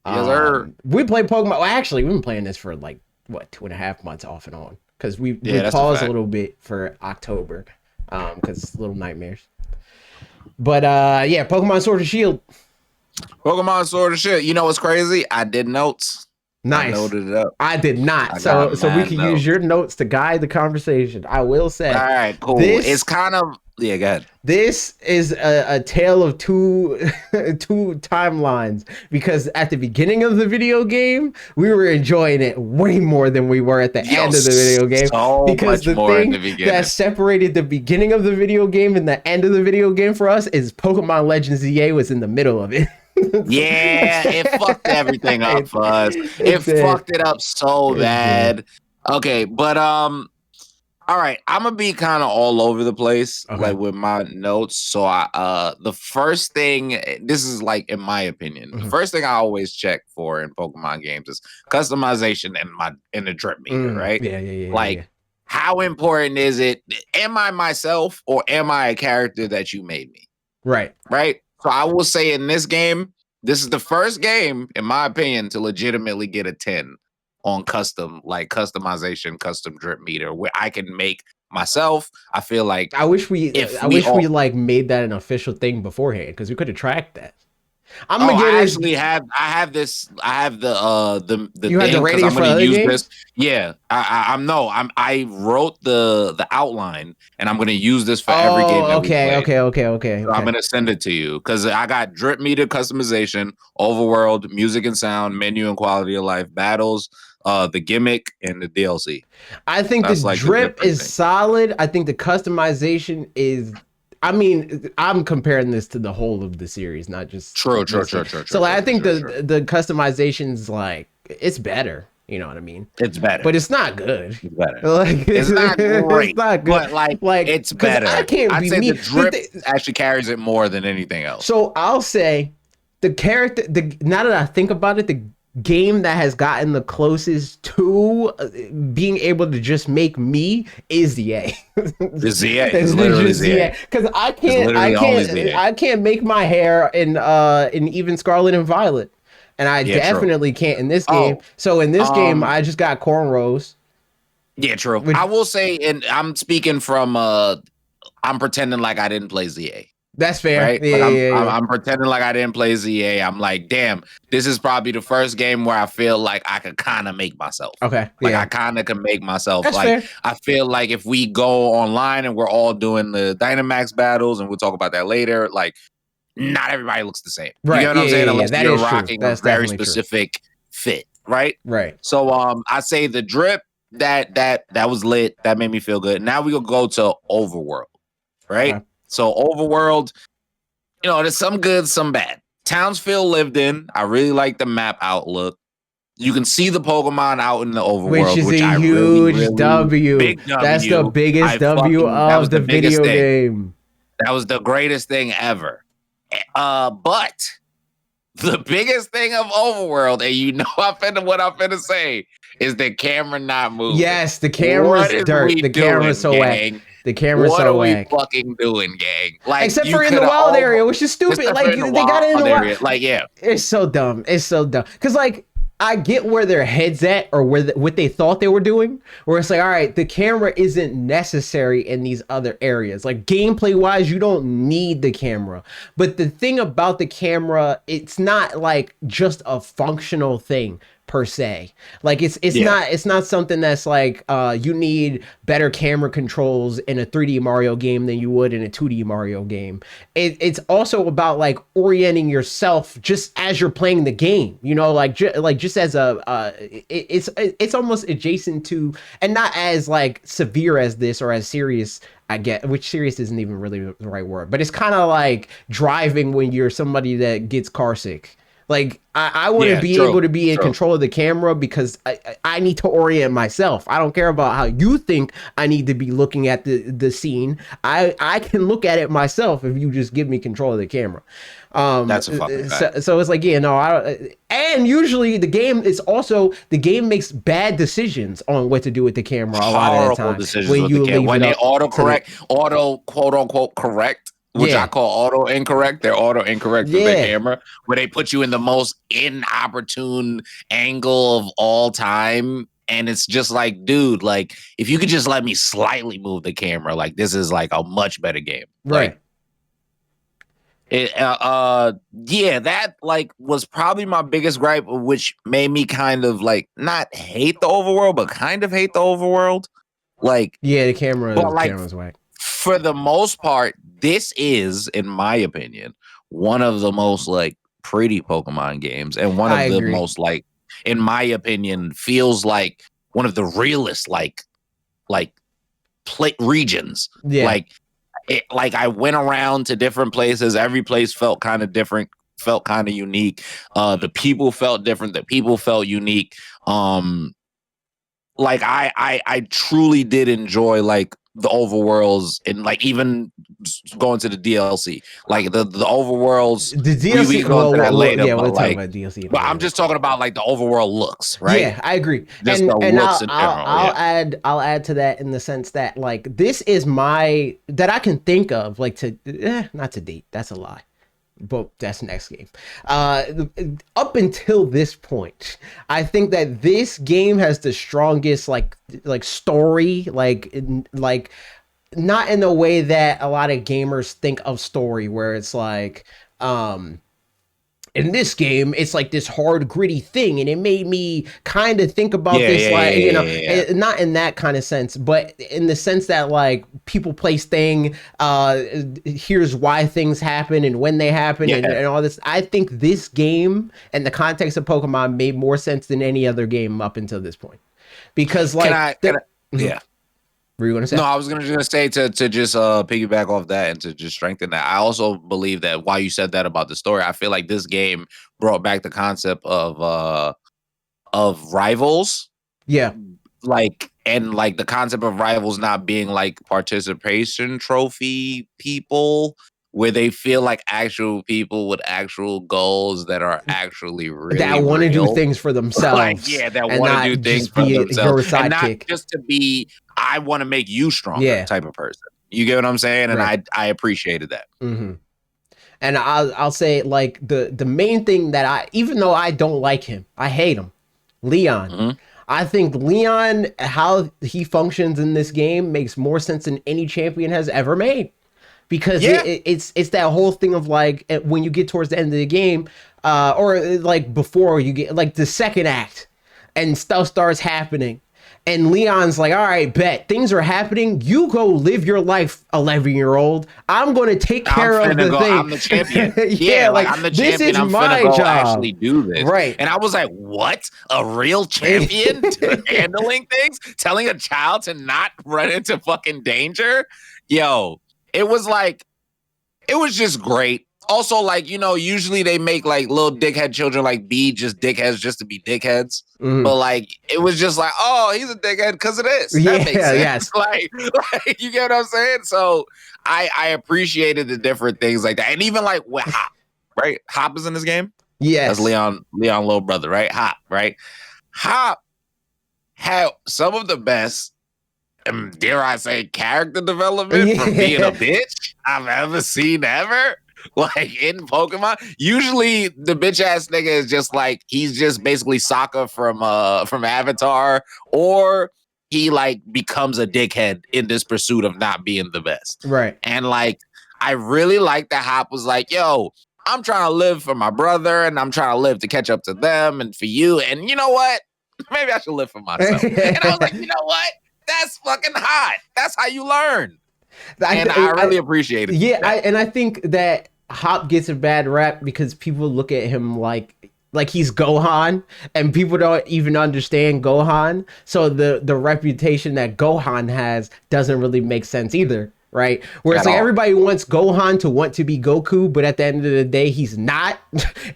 We played Pokemon. Well, actually, we've been playing this for like 2.5 months off and on because we paused a little bit for October because it's Little Nightmares. But yeah, Pokemon Sword and Shield. Pokemon Sword and Shield. You know what's crazy? I did notes. Nice. I noted it up. I did not. So we can use your notes to guide the conversation. I will say. All right, cool. It's kind of go ahead. This is a tale of two timelines because at the beginning of the video game, we were enjoying it way more than we were at the end of the video game. Because the thing that separated the beginning of the video game and the end of the video game for us is Pokemon Legends EA was in the middle of it. Yeah, it fucked everything up for us. It fucked it up so bad. Okay, but all right, I'm gonna be kind of all over the place, Okay. like with my notes. So the first thing, this is like in my opinion, the first thing I always check for in Pokemon games is customization and the drip meter, right? Yeah. Like, how important is it? Am I myself or am I a character that you made me? Right. Right. So I will say in this game, this is the first game, in my opinion, to legitimately get a 10 on customization, custom drip meter, where I can make myself. I feel like I wish we if I we wish we all like made that an official thing beforehand because we could have tracked that. I'm Oh, gonna get I this. actually have this. I have the You had the thing because I'm ratings for gonna other use games? this. Yeah, I'm no, I wrote the outline and I'm gonna use this for every game Oh, that we play. So I'm okay. gonna send it to you because I got drip meter customization, overworld, music and sound, menu and quality of life, battles, the gimmick, and the DLC. I think the That's like the drip different is things. solid. I think the customization is. I mean, I'm comparing this to the whole of the series, not just True, this thing. So like, I think the customization's like it's better. You know what I mean? It's better. But it's not good. It's better. Like It's not it's great, not good. but like Like it's because I better. can't I'd be say the me. drip actually carries it more than anything else. So I'll say the character. The now that I think about it, the game that has gotten the closest to being able to just make me is ZA. The ZA. It's literally ZA. Because It's literally only ZA. I can't make my hair in even Scarlet and Violet. And I Yeah, true. definitely can't in this game. Oh, So in this game, um, I just got cornrows. yeah, true. Which I will say, and I'm speaking from I'm pretending like I didn't play ZA. that's fair. Right? Yeah, Like yeah. I'm pretending like I didn't play ZA. I'm like, damn, this is probably the first game where I feel like I could kind of make myself. Okay. Like Yeah. I kind of can make myself. That's Like fair. I feel like if we go online and we're all doing the Dynamax battles, and we'll talk about that later, like not everybody looks the same. You Right. get what I'm saying? Yeah. Unless That you're is true. rocking a That's very definitely true. specific fit, right? Right. So I say the drip that was lit. That made me feel good. Now we'll go to Overworld, right? Okay. So Overworld, there's some good, some bad. Townsville lived in. I really like the map outlook. You can see the Pokemon out in the Which overworld, is which a I really, huge really W. big That's the W. biggest W That of was the the biggest video thing. game. That was the greatest thing ever. But the biggest thing of Overworld, and what I'm finna say, is the camera not moving. Yes, the camera's dirt. The camera's so whack. The camera's what so are we whack. fucking doing, gang? Like, Except you for in the coulda wild area, which is stupid. except Like for in the they got it in the wild area. Like, yeah. It's so dumb. It's so dumb. Cause like I get where their heads at or what they thought they were doing. Where it's like, all right, the camera isn't necessary in these other areas. Like gameplay wise, you don't need the camera. But the thing about the camera, it's not like just a functional thing per se. Like it's not something that's like you need better camera controls in a 3D Mario game than you would in a 2D Mario game. It's also about like orienting yourself just as you're playing the game. Like just as it's almost adjacent to, and not as like severe as this or as serious, I get, which serious isn't even really the right word, but it's kind of like driving when you're somebody that gets car sick. Like I want to be able to be in control of the camera because I need to orient myself. I don't care about how you think I need to be looking at the scene. I can look at it myself if you just give me control of the camera. That's a fucking fact. So it's like, yeah, no, and usually the game makes bad decisions on what to do with the camera a lot of the time. Decisions when you leave when they auto quote unquote correct, which I call auto incorrect. They're auto incorrect for the camera, where they put you in the most inopportune angle of all time. And it's just like, dude, like if you could just let me slightly move the camera, like this is like a much better game. Right. That like was probably my biggest gripe, which made me kind of like not hate the overworld, but kind of hate the overworld. Like, the camera's whack. For the most part, this is, in my opinion, one of the most like pretty Pokemon games, and one of the most like, in my opinion, feels like one of the realest like regions. Like I went around to different places. Every place felt kind of different, felt kind of unique. The people felt different. The people felt unique. like I truly did enjoy like the overworlds and like even going to the DLC, like the overworlds. The We DLC. can go into that later, Yeah, but we'll talk like, about DLC. but I'm just talking about like the overworld looks, right? Yeah, I agree. Just the And looks in general. Yeah. I'll add to that in the sense that like this is my that I can think of like to not to date. That's a lie. But that's next game. Up until this point, I think that this game has the strongest like story, like not in the way that a lot of gamers think of story, where it's like in this game it's like this hard gritty thing, and it made me kind of think about Yeah, this, yeah, like, yeah, you know, yeah, yeah, yeah. not in that kind of sense, but in the sense that like people place thing, here's why things happen and when they happen, Yeah. and all this. I think this game and the context of Pokemon made more sense than any other game up until this point, because like Yeah. were you gonna say? No, I was gonna just say to just piggyback off that and to just strengthen that. I also believe that while you said that about the story, I feel like this game brought back the concept of rivals, Yeah, like, and like the concept of rivals not being like participation trophy people, where they feel like actual people with actual goals that are actually really that want to do real. things for Like, themselves yeah, that and want to do not things just for be a hero themselves and not sidekick. just to be, I want to make you stronger Yeah, type of person. You get what I'm saying? And right. I appreciated that. Hmm. And I'll say like the main thing that even though I don't like him, I hate him, Leon. Mhm. I think Leon, how he functions in this game makes more sense than any champion has ever made, because Yeah. it's that whole thing of like when you get towards the end of the game, or like before you get like the second act, and stuff starts happening. And Leon's like, all right, bet things are happening. You go live your life, 11-year-old. I'm going to take care of the thing. I'm the champion. Yeah, like I'm the this champion. is I'm my finna go job. actually do this. Right. And I was like, what? A real champion handling things? Telling a child to not run into fucking danger? Yo, it was like, it was just great. Also, like, you know, usually they make like little dickhead children like be just dickheads just to be dickheads. Mhm. But like, it was just like, oh, he's a dickhead because of this. Yeah, That makes sense. yes. like, you get what I'm saying? So I appreciated the different things like that. And even like with Hop, right? Hop is in this game. Yes. That's Leon little brother, right? Hop, right? Hop had some of the best, dare I say, character development from being a bitch I've ever seen ever. Like in Pokemon, usually the bitch ass nigga is just like, he's just basically Sokka from Avatar, or he like becomes a dickhead in this pursuit of not being the best. Right. And like, I really like that Hop was like, yo, I'm trying to live for my brother and I'm trying to live to catch up to them and for you. And you know what? Maybe I should live for myself. And I was like, you know what? That's fucking hot. That's how you learn. And I really appreciate it. Yeah, and I think that Hop gets a bad rap because people look at him like he's Gohan, and people don't even understand Gohan. So the reputation that Gohan has doesn't really make sense either, right? Where it's like everybody wants Gohan to want to be Goku, but at the end of the day, he's not,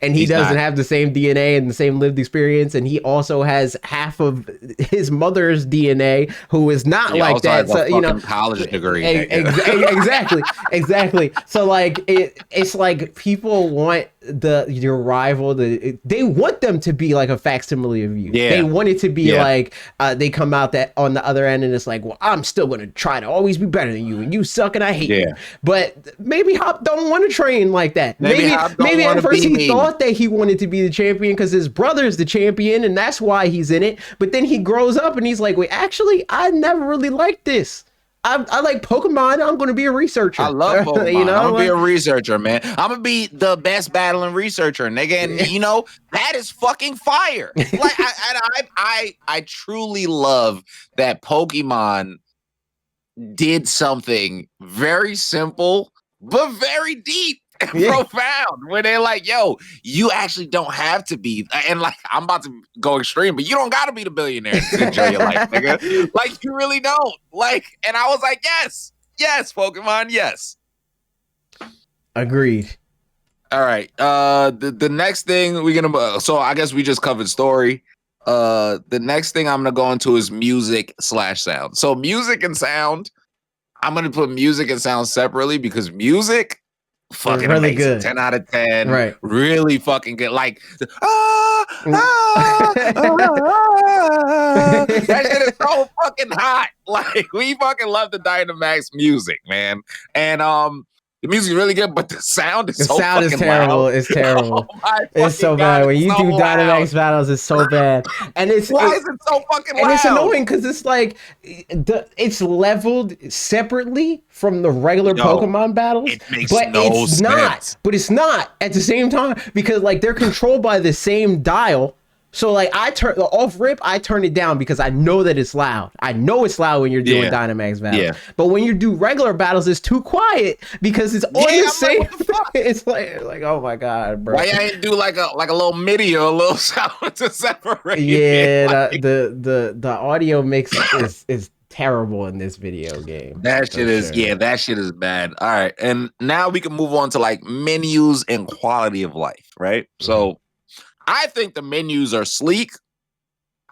and he doesn't have the same DNA and the same lived experience, and he also has half of his mother's DNA, who is not like that. So you know, college degree. Exactly. So like it's like people want your rival they want them to be like a facsimile of you. Yeah. They want it to be like they come out that on the other end and it's like, well, I'm still gonna try to always be better than you, and you suck and I hate you. But maybe Hop don't want to train like that. Maybe at first he thought that he wanted to be the champion because his brother's the champion and that's why he's in it. But then he grows up and he's like, wait, actually, I never really liked this. I like Pokemon. I'm going to be a researcher. I love Pokemon. You know, I'm going to be a researcher, man. I'm going to be the best battling researcher, nigga. And, you know, that is fucking fire. Like, I truly love that Pokemon did something very simple, but very deep. Profound, where they're like, yo, you actually don't have to be, and like, I'm about to go extreme, but you don't gotta be the billionaire to enjoy your life, nigga. Like, you really don't. Like, and I was like, yes, Pokemon, yes. Agreed. All right. The next thing we're gonna, so I guess we just covered story. The next thing I'm gonna go into is music/sound. So music and sound, I'm gonna put music and sound separately because music, fucking really amazing. good. 10 out of 10. Right. Really fucking good. Like that shit is so fucking hot. Like we fucking love the Dynamax music, man. And the music is really good, but the sound is The so sound is fucking terrible. loud. It's terrible. Oh my It's so fucking bad God, when it's you so do loud. Dynamax battles. It's so bad, and it's Why is it so fucking loud? and it's annoying because it's like it's leveled separately from the regular Pokemon battles, it makes but no it's not. sense. But it's not at the same time because like they're controlled by the same dial. So like I turn the off rip, I turn it down because I know that it's loud. I know it's loud when you're doing Yeah. Dynamax battles. Yeah. But when you do regular battles, it's too quiet because it's on the I'm like, same. what the fuck? It's like oh my god, bro. Why you ain't do like a little MIDI or a little sound to separate? Yeah, Like, the audio mix is terrible in this video game. that for shit is sure. that shit is bad. All right, and now we can move on to like menus and quality of life, right? So I think the menus are sleek.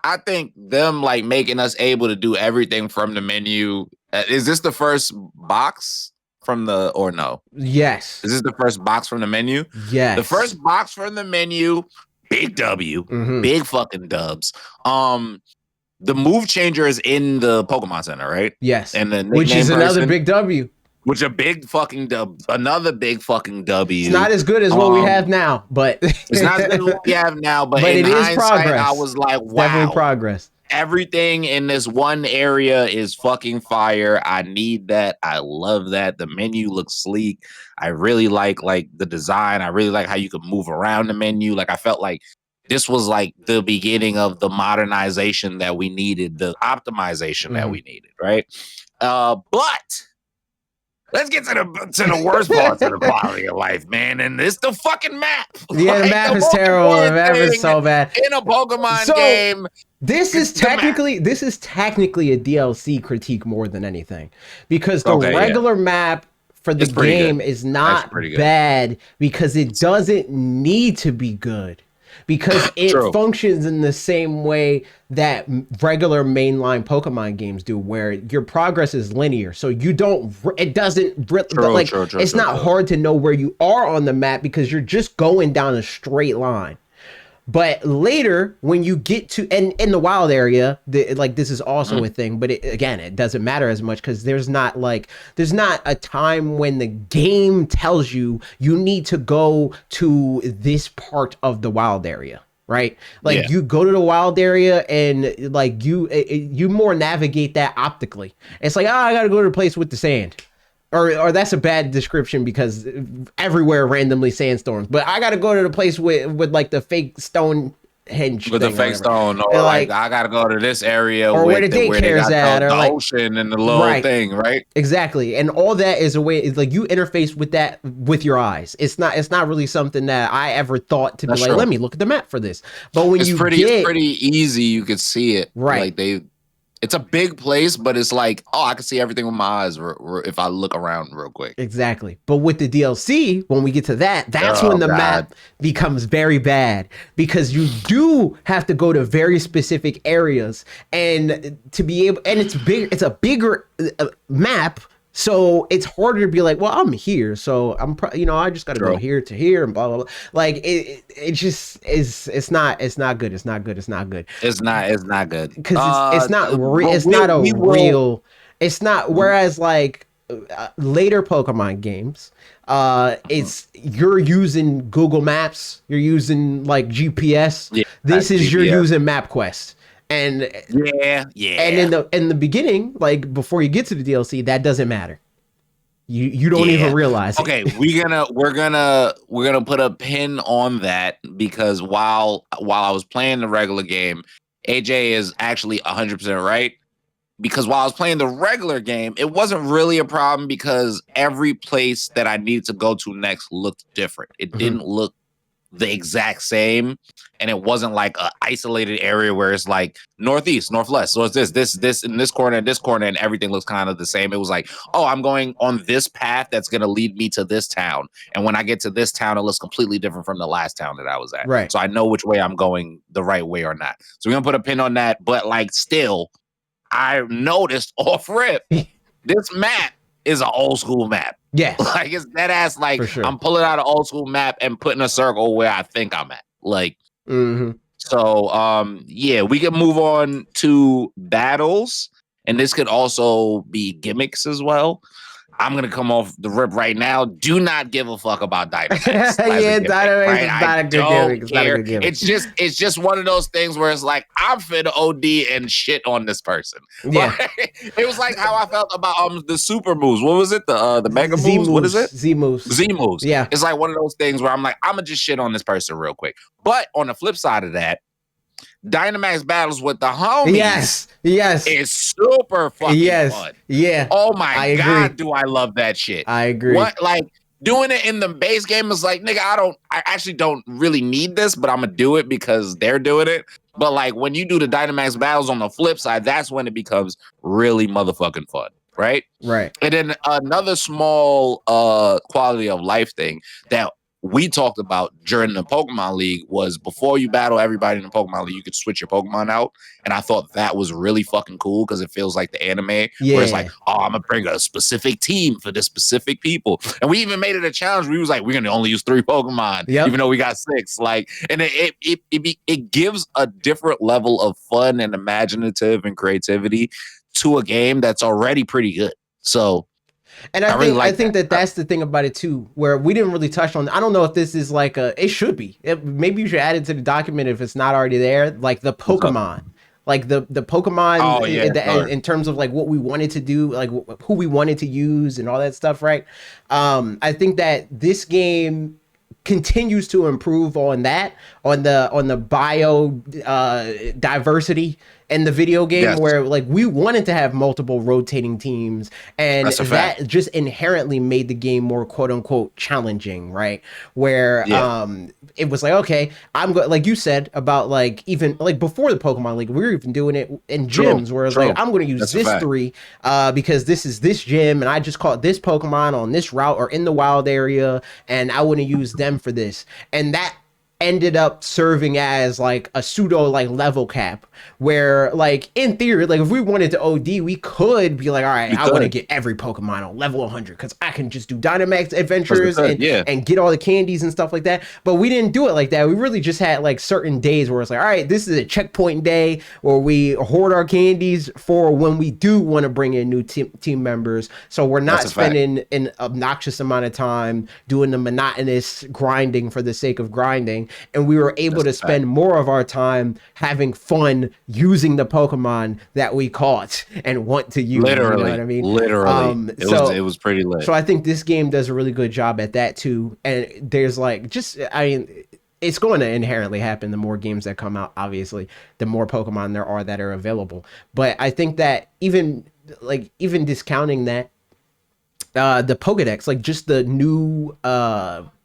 I think them like making us able to do everything from the menu. Is this the first box from the or no? Yes. Is this the first box from the menu? Yes. The first box from the menu, big W, Mhm. big fucking dubs. The move changer is in the Pokemon Center, right? Yes. And the Which is nickname another person, big W. which a big fucking dub, another big fucking W. It's not as good as what we have now, but It's not as good as what we have now, but But in it is hindsight, progress. I was like, definitely wow, progress. everything in this one area is fucking fire. I need that. I love that. The menu looks sleek. I really like the design. I really like how you can move around the menu. Like I felt like this was like the beginning of the modernization that we needed, the optimization that we needed, right? But let's get to the worst parts of the quality of life, man. And it's the fucking map. Yeah, the map is terrible. The map is so bad. In a Pokemon So, game. This is It's the map. technically a DLC critique more than anything, because the Okay, yeah. regular map for the It's pretty game good. is not pretty good. bad because it doesn't need to be good, because it True. functions in the same way that regular mainline Pokemon games do, where your progress is linear. So you don't, it doesn't True, it's not hard to know where you are on the map because you're just going down a straight line. But later, when you get to and in the wild area, this is also a thing. But it doesn't matter as much because there's not a time when the game tells you need to go to this part of the wild area, right? Like Yeah. you go to the wild area and like you more navigate that optically. It's like, I gotta go to the place with the sand. Or that's a bad description because everywhere randomly sandstorms. But I gotta go to the place with like the fake stone hinge With the thing or fake whatever. stone, or And, like I gotta go to this area or where the they daycare's got at, or the like- ocean and the little Right. thing, right? Exactly, and all that is a way. It's like you interface with that with your eyes. It's not really something that I ever thought to That's be like, true. let me look at the map for this. But when It's you pretty get easy. You could see it, Right. Like it's a big place, but it's like, oh, I can see everything with my eyes if I look around real quick. Exactly. But with the DLC, when we get to that's Oh, when the God. map becomes very bad because you do have to go to very specific areas and to be able, and it's a bigger map. So it's harder to be like, well, I'm here. So I just got to go True. here to here and blah, blah, blah. Like it just is, it's not good. It's not good. It's not good. It's not good Because it's not real. but It's not a we will- real. It's not. Whereas like later Pokemon games, it's you're using Google Maps. You're using like GPS. Yeah, This is you're GPS. using MapQuest. And Yeah. and in the beginning, like before you get to the DLC, that doesn't matter. You don't Yeah. even realize it. Okay, we're gonna put a pin on that because while I was playing the regular game, AJ is actually 100% right. Because while I was playing the regular game, it wasn't really a problem because every place that I needed to go to next looked different. It Mhm. didn't look the exact same, and it wasn't like a isolated area where it's like northeast, northwest. So it's this in this corner, and everything looks kind of the same. It was like, oh, I'm going on this path that's gonna lead me to this town, and when I get to this town, it looks completely different from the last town that I was at. Right. So I know which way I'm going, the right way or not. So we're gonna put a pin on that. But like, still, I noticed off rip, this map is an old school map. Yes. Like it's that ass. Like sure. I'm pulling out an old school map and putting a circle where I think I'm at. Like, so yeah, we can move on to battles, and this could also be gimmicks as well. I'm gonna come off the rip right now. Do not give a fuck about Dynamax. Yeah, Dynamax is not a good gimmick. It's not a good gimmick. It's just one of those things where it's like I'm finna OD and shit on this person. Yeah, it was like how I felt about the super moves. What was it? The mega moves? What is it? Z moves. Z moves. Yeah, it's like one of those things where I'm like, I'm gonna just shit on this person real quick. But on the flip side of that, Dynamax battles with the homies. Yes. It's super fucking fun. Yeah. Oh my God, do I love that shit. I agree. What, like, doing it in the base game is like, nigga, I actually don't really need this, but I'm gonna do it because they're doing it. But like when you do the Dynamax battles on the flip side, that's when it becomes really motherfucking fun. Right. And then another small quality of life thing that we talked about during the Pokemon League was before you battle everybody in the Pokemon League, you could switch your Pokemon out. And I thought that was really fucking cool because it feels like the anime where it's like, oh, I'm going to bring a specific team for this specific people. And we even made it a challenge. We was like, we're going to only use 3 Pokemon, even though we got 6. Like, and it gives a different level of fun and imaginative and creativity to a game that's already pretty good. So, and I think that's the thing about it too, where we didn't really touch on. I don't know if this is like it should be. Maybe you should add it to the document if it's not already there. Like the Pokemon, like the Pokemon in terms of like what we wanted to do, like who we wanted to use and all that stuff, right? I think that this game continues to improve on that, on the bio diversity in the video game, where like we wanted to have multiple rotating teams, and that just inherently made the game more quote unquote challenging, right? Where it was like, okay, like you said about like even like before the Pokemon League, we were even doing it in gyms where it's like I'm going to use this 3 because this is this gym, and I just caught this Pokemon on this route or in the wild area, and I want to use them for this, and that ended up serving as like a pseudo like level cap, where like in theory, like if we wanted to OD, we could be like, all right, I want to get every Pokemon on level 100 because I can just do Dynamax adventures and get all the candies and stuff like that. But we didn't do it like that. We really just had like certain days where it's like, all right, this is a checkpoint day where we hoard our candies for when we do want to bring in new team members. So we're not spending an obnoxious amount of time doing the monotonous grinding for the sake of grinding. And we were able to spend more of our time having fun using the Pokemon that we caught and want to use. Literally, you know what I mean? Literally. It was pretty lit. So I think this game does a really good job at that too. And there's like, it's going to inherently happen the more games that come out, obviously, the more Pokemon there are that are available. But I think that even discounting that, the Pokedex, like just the new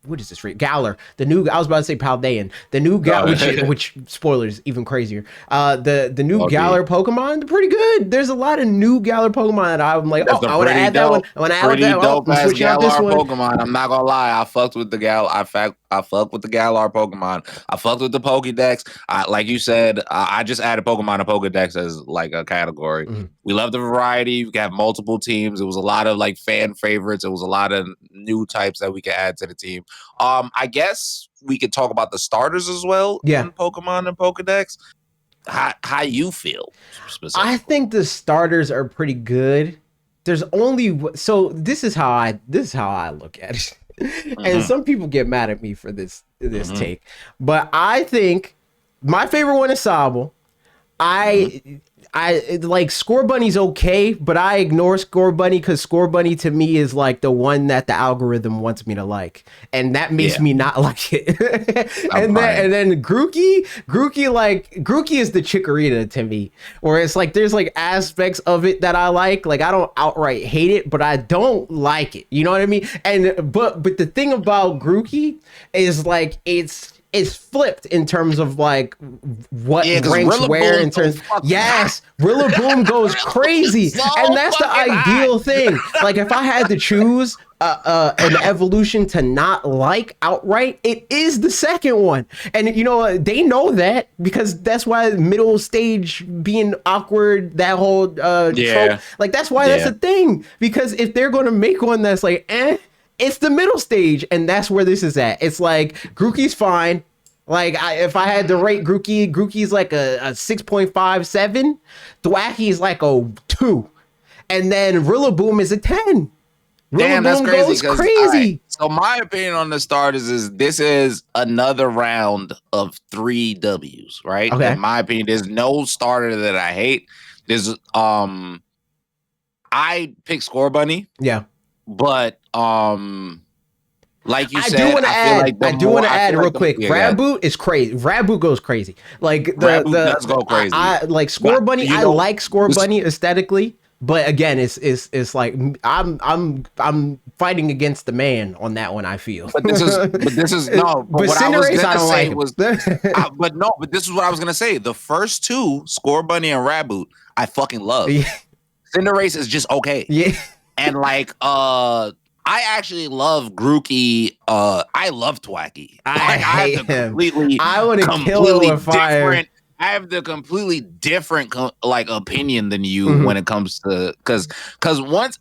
what is this? Galar, the new. I was about to say Paldean, the new Galar, which spoilers, even crazier. The new Galar Pokemon, they're pretty good. There's a lot of new Galar Pokemon that I'm like, I want to add that one. I want to add that one. I'm switching out this one. Pokemon. I'm not gonna lie, I fucked with the Galar. I fucked with the Galar Pokemon. I fucked with the Pokédex. Like you said, I just added Pokemon to Pokédex as like a category. Mm-hmm. We love the variety. We have multiple teams. It was a lot of like fan favorites. It was a lot of new types that we could add to the team. I guess we could talk about the starters as well in Pokemon and Pokédex. How you feel specifically? I think the starters are pretty good. There's only this is how I look at it. Mm-hmm. And some people get mad at me for this take, but I think my favorite one is Sobble. I like Scorbunny's okay, but I ignore Scorbunny because Scorbunny to me is like the one that the algorithm wants me to like, and that makes me not like it. and then Grookey is the Chikorita to me, where it's like there's like aspects of it that I like I don't outright hate it, but I don't like it. You know what I mean? And but the thing about Grookey is like is flipped in terms of like what Yeah, 'cause ranks Rillaboom where in goes terms. fucking Yes, Rillaboom goes crazy, So and that's the fucking ideal hot. thing. Like if I had to choose an evolution to not like outright, it is the second one. And you know they know that because that's why middle stage being awkward, that whole Yeah. trope, like that's why that's Yeah. a thing. Because if they're gonna make one that's like it's the middle stage, and that's where this is at. It's like Grookey's fine. Like if I had to rate Grookey's like a 6.57. Thwacky's like a 2, and then Rillaboom is a 10. Damn, that's Rillaboom crazy. goes 'Cause, crazy. alright, so my opinion on the starters is this is another round of 3 W's, right? Okay. In my opinion, there's no starter that I hate. There's I pick Score Bunny, Yeah. but like you I said, do want to I feel add. like the I do more- want to I add feel real like the- quick. yeah, go ahead. Raboot is crazy. Raboot goes crazy. Like Raboot does go crazy. I like Score But, Bunny. you I know, like Score this- Bunny aesthetically, but again, it's like I'm fighting against the man on that one. I feel. But this is no. But But what I was Cinderace, I gonna don't say like was, him. but this is what I was gonna say. The first two, Score Bunny and Raboot, I fucking love. Yeah. Cinderace is just okay. Yeah. And like I actually love Grookey. I love Thwacky. I Like, hate have the him. completely I want to kill him completely with fire. different. I have the completely different like opinion than you Mhm. when it comes to because once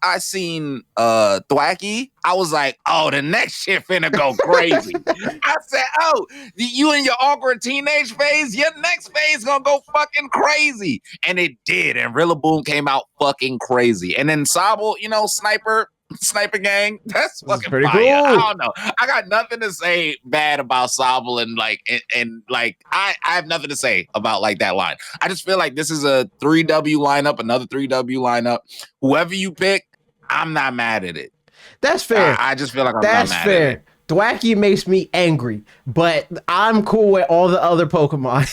I seen Thwacky, I was like, oh, the next shit finna go crazy. I said, oh, you in your awkward teenage phase, your next phase gonna go fucking crazy. And it did, and Rillaboom came out fucking crazy. And then Sobble, you know, Sniper Gang, that's fucking pretty fire. cool. I don't know. I got nothing to say bad about Sobble and like I have nothing to say about like that line. I just feel like this is a 3W lineup, another 3W lineup. Whoever you pick, I'm not mad at it. That's fair. I just feel like I'm That's not mad at fair. it. Thwacky makes me angry, but I'm cool with all the other Pokemon.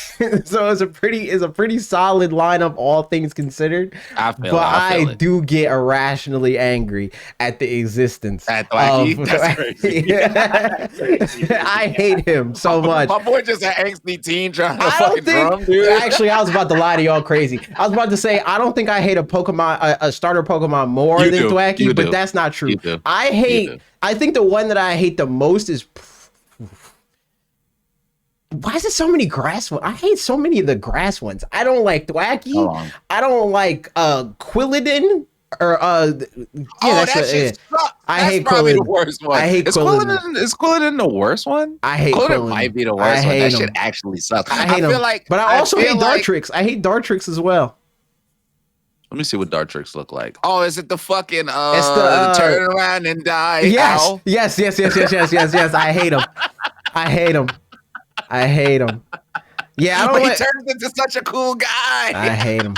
So it's a pretty solid lineup, all things considered. I feel But it. I feel I it. do get irrationally angry at the existence At Thwacky? of That's crazy. That's crazy. I hate him so much. My boy just an angsty teen trying to I fucking don't think. drum, dude. Actually, I was about to lie to y'all crazy. I was about to say I don't think I hate a Pokemon, a starter Pokemon more You than do. Thwacky, You but do. that's not true. You do. I You hate. do. I think the one that I hate the most is. Why is it so many grass ones? I hate so many of the grass ones. I don't like Thwacky. Hold on. I don't like Quilladin or That shit sucks. I That's hate probably the Quilladin. worst one. I hate Quilladin. Is Quilladin the worst one? I hate Quilladin Quilladin. might be the I worst one. hate That him. shit actually sucks. I hate feel him. like, But I also feel hate like- Dartrix. I hate Dartrix as well. Let me see what Dartrix look like. Oh, is it the fucking It's the, turn around and die? Yes. owl? Yes. I hate him. I hate him. I hate him. Yeah, I But don't he like. turns into such a cool guy. I hate him.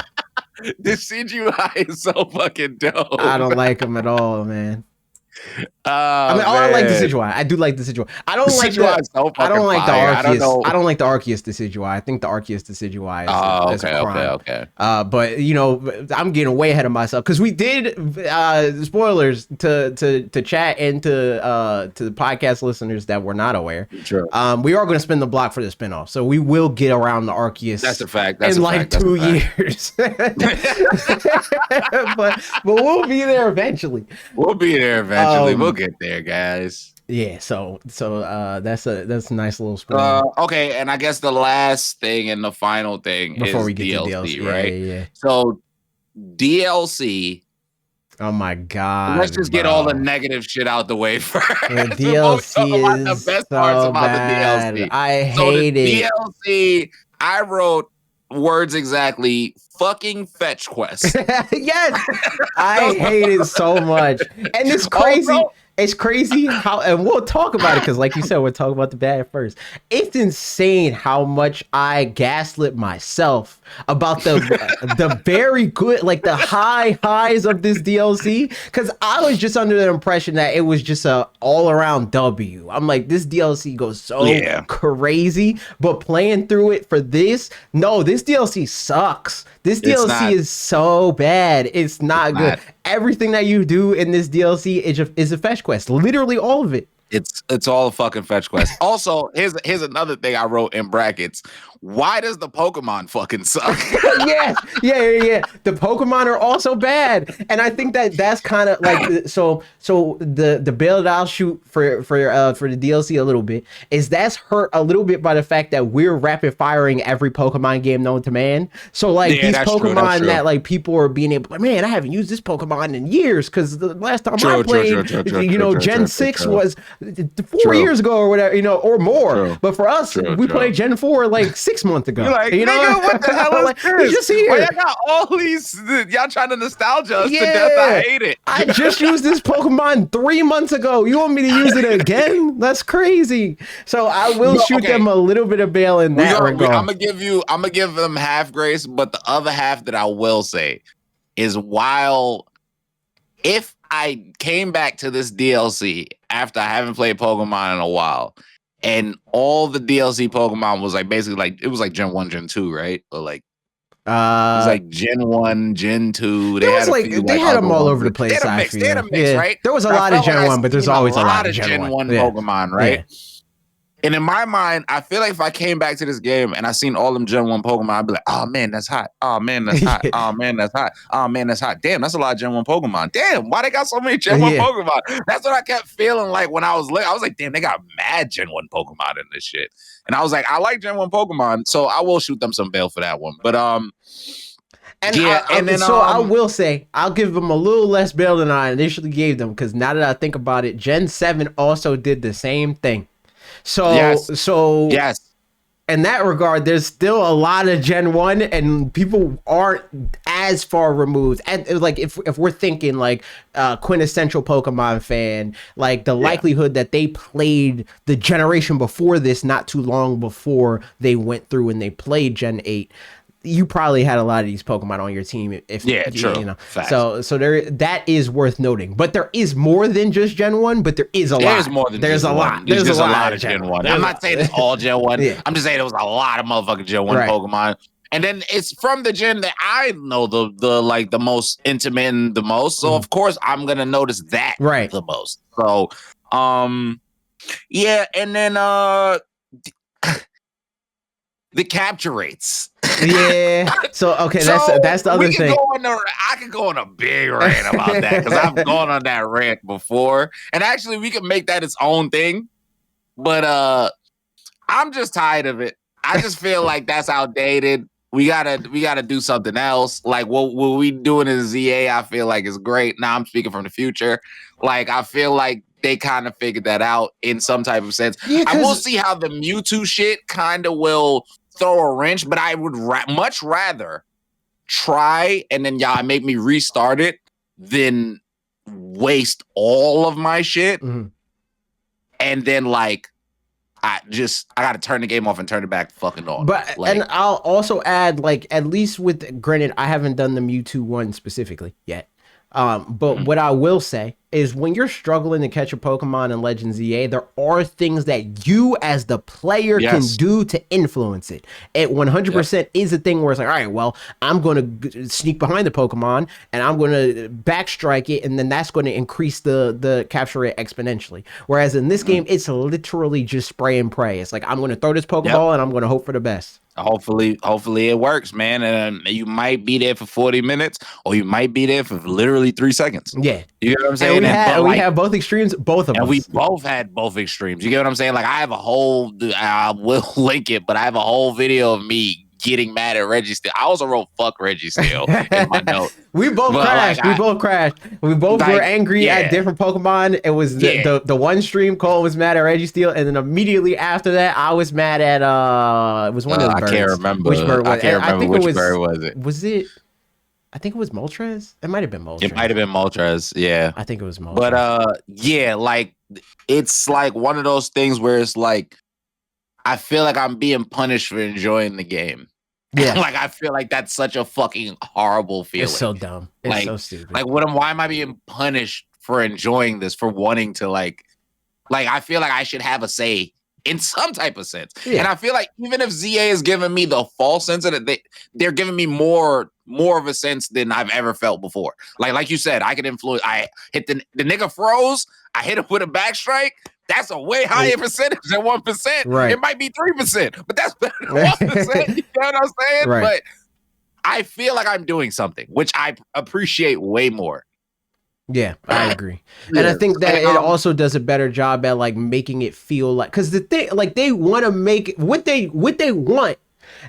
This CGI is so fucking dope. I don't like him at all, man. Oh, I mean, I like man. Decidueye. I do like Decidueye. I don't like Decidueye the. is so I don't fucking like the fire. Arceus. I don't know. like the Arceus Decidueye. I think the Arceus Decidueye is, Oh, is a okay, crime. okay. But you know, I'm getting way ahead of myself because we did spoilers to chat and to the podcast listeners that were not aware. True. We are going to spin the block for the spinoff, so we will get around the Arceus. That's a fact. That's in a like fact. That's 2 a fact. years, but we'll be there eventually. We'll be there eventually. Um, We'll get there, guys. Yeah, so that's a nice little spin Okay, and I guess the last thing and the final thing before is we get DLC, to DLC, right? Yeah. So DLC. Oh my god! Let's just get all the negative shit out the way first. The Before we talk about DLC the is best so parts about bad. the DLC. I So hate the it. DLC, I wrote words exactly. Fucking fetch quest. Yes, I hate it so much, and it's crazy. Also- It's crazy how, and we'll talk about it because, like you said, we'll talk about the bad first. It's insane how much I gaslit myself about the very good, like the highs of this DLC. Because I was just under the impression that it was just a all around W. I'm like, this DLC goes so Yeah. crazy, but playing through it for this, no, this DLC sucks. This It's DLC not. is so bad. It's not good. not. Everything that you do in this DLC is a fetch quest. Literally all of it. It's all a fucking fetch quest. Also, here's another thing I wrote in brackets. Why does the Pokemon fucking suck? Yeah. The Pokemon are also bad, and I think that's kind of like so the bill that I'll shoot for the DLC a little bit is that's hurt a little bit by the fact that we're rapid firing every Pokemon game known to man. So like these Pokemon that like people are being able, man, I haven't used this Pokemon in years because the last time I played, Gen 6 was 4 years ago or whatever, or more. But for us, we played Gen 4 like 6 months ago. You're like, nigga, what the hell is like, this? Just here. Well, y'all got all these, y'all trying to nostalgia us to death. I hate it. I just used this Pokemon 3 months ago. You want me to use it again? That's crazy. So I will shoot them a little bit of bail in that regard. I'm gonna give them half grace, but the other half that I will say is if I came back to this DLC after I haven't played Pokemon in a while, and all the DLC Pokemon was like basically like it was like Gen 1, Gen 2, right? Or like it was like Gen 1, Gen 2. They had them all over the place. They had a mix, right? There was a lot of Gen 1, but there's always a lot of Gen 1 Pokemon, right? Yeah. And in my mind, I feel like if I came back to this game and I seen all them Gen 1 Pokemon, I'd be like, oh man, that's hot. Oh man, that's hot. Oh man, that's hot. Oh man, that's hot. Damn, that's a lot of Gen 1 Pokemon. Damn, why they got so many Gen 1 Pokemon? That's what I kept feeling like when I was looking. I was like, damn, they got mad Gen 1 Pokemon in this shit. And I was like, I like Gen 1 Pokemon, so I will shoot them some bail for that one. But I will say I'll give them a little less bail than I initially gave them, because now that I think about it, Gen 7 also did the same thing. So in that regard, there's still a lot of Gen 1 and people aren't as far removed. And like if we're thinking like quintessential Pokemon fan, like the likelihood that they played the generation before this not too long before they went through and they played Gen 8. You probably had a lot of these Pokemon on your team, true. So there, that is worth noting. But there is more than just Gen 1. But there is a lot. There's more than there's a lot. There's a lot of Gen 1. I'm not saying it's all Gen 1. I'm just saying there was a lot of motherfucking Gen 1 Pokemon. And then it's from the gen that I know the most intimate and the most. So of course I'm gonna notice that the most. So and then the capture rates. So okay, that's the other thing. I could go on a big rant about that because I've gone on that rant before, and actually we could make that its own thing. But I'm just tired of it. I just feel like that's outdated. We gotta do something else. Like what we doing in ZA, I feel like is great. Now I'm speaking from the future. Like I feel like they kind of figured that out in some type of sense. I will see how the Mewtwo shit kind of will throw a wrench, but I would much rather try and then y'all make me restart it than waste all of my shit and then like I gotta turn the game off and turn it back fucking on. But and I'll also add, like, at least with, granted, I haven't done the Mewtwo one specifically yet. But what I will say is when you're struggling to catch a Pokemon in Legends EA, there are things that you as the player can do to influence it. It 100% is a thing where it's like, all right, well, I'm going to sneak behind the Pokemon and I'm going to backstrike it, and then that's going to increase the capture rate exponentially. Whereas in this game, it's literally just spray and pray. It's like, I'm going to throw this Pokeball and I'm going to hope for the best. Hopefully it works, man. And you might be there for 40 minutes or you might be there for literally 3 seconds. Yeah. You get what I'm saying? We have both extremes, both of us. And we both had both extremes. You get what I'm saying? Like I have a whole, I will link it, but I have a whole video of me getting mad at Registeel. I also wrote fuck Registeel in my note. We both crashed. We both were angry at different Pokemon. It was the one stream, Cole was mad at Registeel, and then immediately after that, I was mad at it was one of the birds. I can't remember. Which bird was I can't remember which bird was it. Was it? I think it was Moltres. It might have been Moltres. It might have been Moltres. Yeah, I think it was Moltres. But like it's like one of those things where it's like I feel like I'm being punished for enjoying the game. Yeah, like I feel like that's such a fucking horrible feeling. It's so dumb. It's like, so stupid. Like, why am I being punished for enjoying this? For wanting to like I feel like I should have a say in some type of sense. Yeah. And I feel like even if ZA is giving me the false sense of it, they're giving me more of a sense than I've ever felt before. Like you said, I could influence. I hit the nigga froze. I hit him with a backstrike. That's a way higher percentage than 1%. Right. It might be 3%, but that's better than 1%. You know what I'm saying? Right. But I feel like I'm doing something, which I appreciate way more. Yeah, I agree. And I think that it also does a better job at like making it feel like, because the thing, like they want to make what they want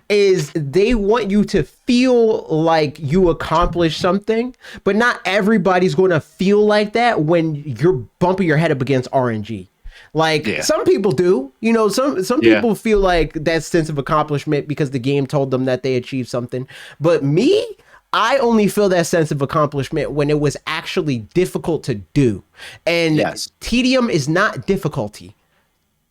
is they want you to feel like you accomplished something, but not everybody's going to feel like that when you're bumping your head up against RNG. Like some people do, you know, some people feel like that sense of accomplishment because the game told them that they achieved something. But me, I only feel that sense of accomplishment when it was actually difficult to do. And tedium is not difficulty.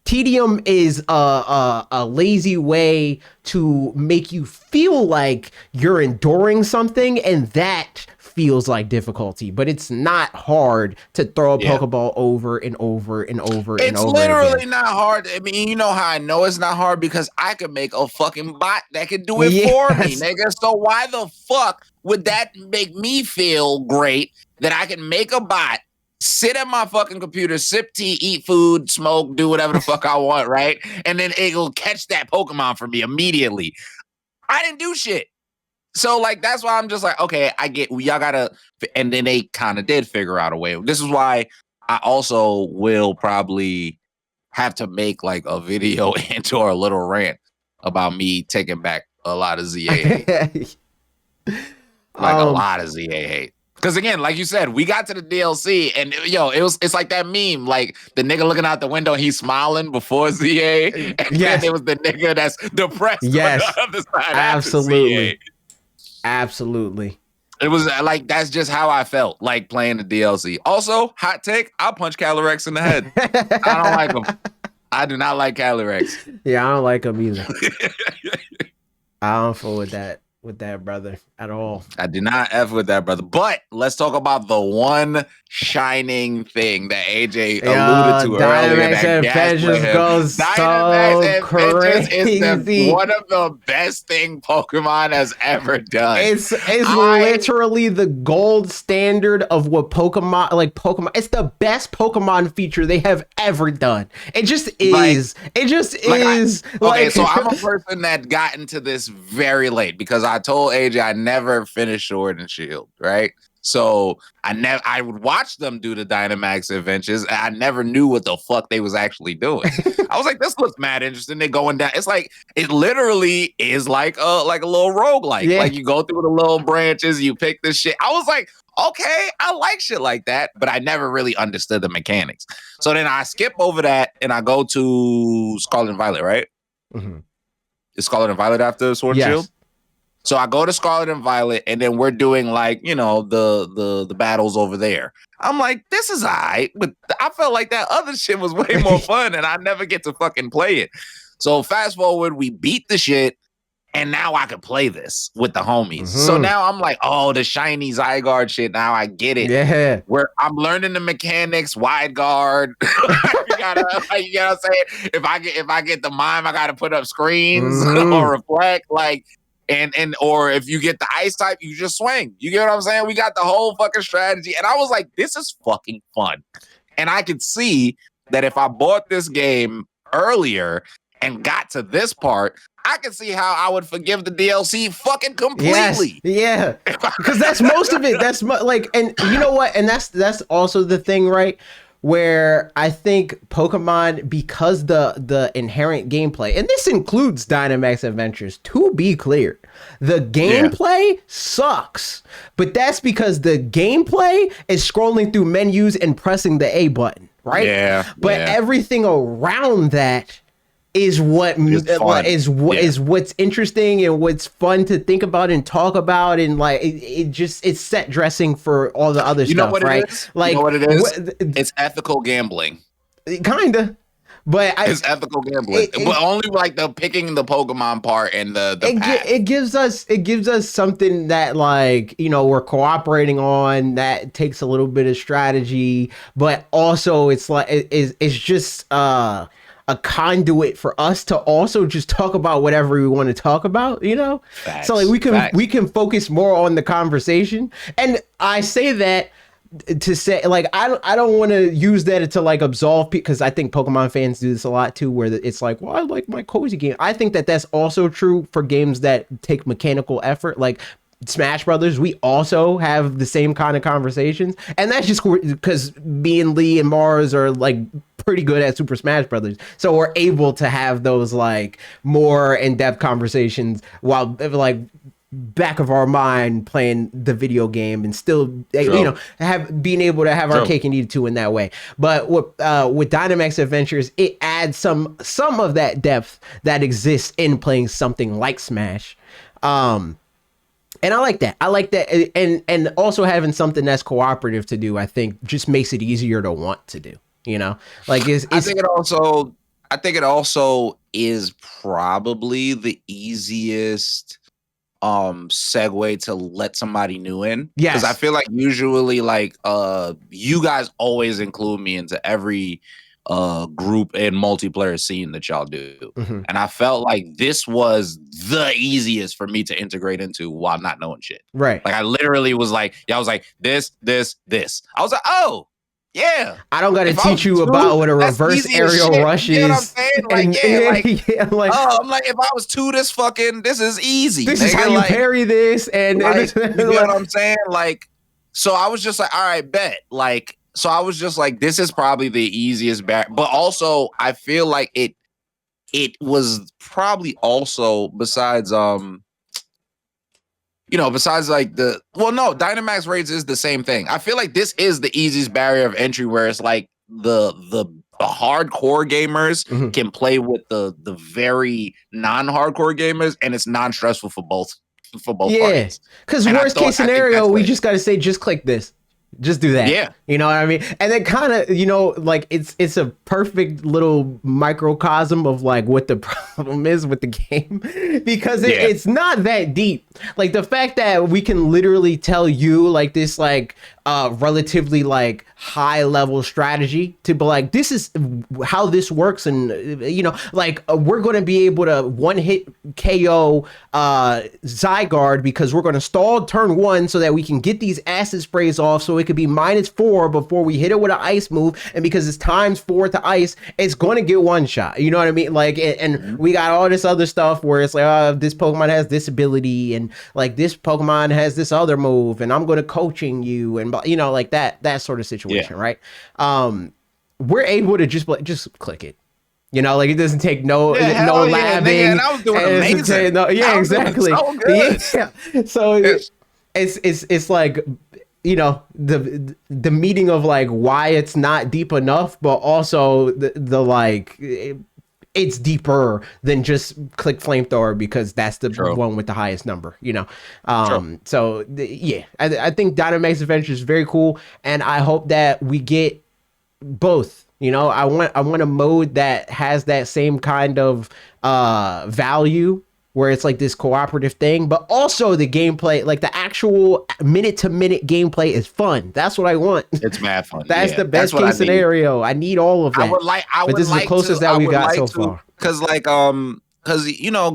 Tedium is a lazy way to make you feel like you're enduring something, and that feels like difficulty. But it's not hard to throw a Pokeball over and over and over and over. It's literally not hard. I mean, you know how I know it's not hard? Because I could make a fucking bot that could do it for me, nigga. So why the fuck would that make me feel great that I can make a bot, sit at my fucking computer, sip tea, eat food, smoke, do whatever the fuck I want, right? And then it'll catch that Pokemon for me immediately. I didn't do shit. So, like, that's why I'm just like, okay, I get, y'all gotta, and then they kind of did figure out a way. This is why I also will probably have to make, like, a video into a little rant about me taking back a lot of ZA hate. Like, a lot of ZA hate. Because again, like you said, we got to the DLC and it's like that meme, like the nigga looking out the window, he's smiling before ZA, and then it was the nigga that's depressed on the other side. Absolutely. Absolutely. It was like, that's just how I felt like playing the DLC. Also, hot take, I'll punch Calyrex in the head. I don't like him. I do not like Calyrex. Yeah, I don't like him either. I don't fool with that brother at all. I do not F with that brother. But let's talk about the one shining thing that AJ alluded to earlier. Dynamax goes so crazy. Is one of the best thing Pokemon has ever done. It's literally the gold standard of what Pokemon. It's the best Pokemon feature they have ever done. It just is. So I'm a person that got into this very late because I told AJ I never finished Sword and Shield, right? So I would watch them do the Dynamax adventures, and I never knew what the fuck they was actually doing. I was like, this looks mad interesting. They're going down. It's like, it literally is like a little roguelike. Like you go through the little branches, you pick this shit. I was like, okay, I like shit like that, but I never really understood the mechanics. So then I skip over that and I go to Scarlet and Violet, right? Mm-hmm. Is Scarlet and Violet after Sword and Shield? So I go to Scarlet and Violet, and then we're doing like, the battles over there. I'm like, this is all right, but I felt like that other shit was way more fun, and I never get to fucking play it. So fast forward, we beat the shit, and now I can play this with the homies. Mm-hmm. So now I'm like, oh, the shiny Zygarde shit, now I get it. Yeah. Where I'm learning the mechanics, wide guard. You know what I'm saying? If I get the mime, I gotta put up screens or reflect, like. And or if you get the ice type, you just swing. You get what I'm saying? We got the whole fucking strategy. And I was like, this is fucking fun. And I could see that if I bought this game earlier and got to this part, I could see how I would forgive the DLC fucking completely. Yes. Yeah. Because that's most of it. That's and you know what? And that's also the thing, right? Where I think Pokemon, because the inherent gameplay, and this includes Dynamax Adventures, to be clear, the gameplay sucks. But that's because the gameplay is scrolling through menus and pressing the A button, right? Yeah. But everything around that is what's interesting and what's fun to think about and talk about, and like it's set dressing for all the other stuff, right? Like, you know what it is? It's ethical gambling. Kinda. But it's ethical gambling, but only like the picking the Pokemon part and the it gives us something that, like, we're cooperating on, that takes a little bit of strategy, but also it's like it's just a conduit for us to also just talk about whatever we want to talk about, Facts, so like we can focus more on the conversation. And I say that to say like I don't want to use that to like absolve people because I think Pokemon fans do this a lot too, where it's like, well, I like my cozy game. I think that that's also true for games that take mechanical effort, like Smash Brothers. We also have the same kind of conversations, and that's just because me and Lee and Mars are like pretty good at Super Smash Brothers, so we're able to have those like more in-depth conversations while like back of our mind playing the video game and still you know have being able to have our cake and eat it too in that way. But with Dynamax Adventures, it adds some of that depth that exists in playing something like Smash. And I like that. I like that, and also having something that's cooperative to do, I think, just makes it easier to want to do. You know, like I think it also is probably the easiest segue to let somebody new in. Yes. Because I feel like usually like you guys always include me into every group and multiplayer scene that y'all do. And I felt like this was the easiest for me to integrate into while not knowing shit. Right. Like I literally was like, I was like, this. I was like, oh, yeah. I don't got to teach you about what a reverse aerial rush is. You know what I'm saying? Like, I'm like, if I was 2, this is easy. This is how you parry this. And like, you know what I'm saying? Like, so I was just like, all right, bet. Like, so I was just like, this is probably the easiest but also I feel like it was probably also besides besides like Dynamax Raids is the same thing. I feel like this is the easiest barrier of entry where it's like the hardcore gamers can play with the very non-hardcore gamers, and it's non-stressful for both parties. Because worst case scenario, we just got to say, just click this. Just do that. Yeah. You know what I mean? And then kind of, like it's a perfect little microcosm of like what the problem is with the game because it's not that deep. Like the fact that we can literally tell you like this, like relatively like high level strategy to be like, this is how this works. And, like we're going to be able to one hit KO Zygarde because we're going to stall turn 1 so that we can get these acid sprays off. So it could be -4 before we hit it with an ice move, and because it's ×4 to ice, it's going to get one shot. You know what I mean? Like, and we got all this other stuff where it's like, this Pokemon has this ability, and like this Pokemon has this other move, and I'm going to coaching you, and like that sort of situation, right? We're able to just click it. Like it doesn't take no labbing. And I was doing amazing. Exactly. So good. So it's like, the meeting of like why it's not deep enough, but also the like it's deeper than just click flamethrower because that's the one with the highest number, So I think Dynamax Adventure is very cool, and I hope that we get both. I want a mode that has that same kind of value, where it's like this cooperative thing, but also the gameplay, like the actual minute-to-minute gameplay is fun. That's what I want. It's mad fun. That's the best case scenario. I need all of that. But this is the closest that we got so far. Because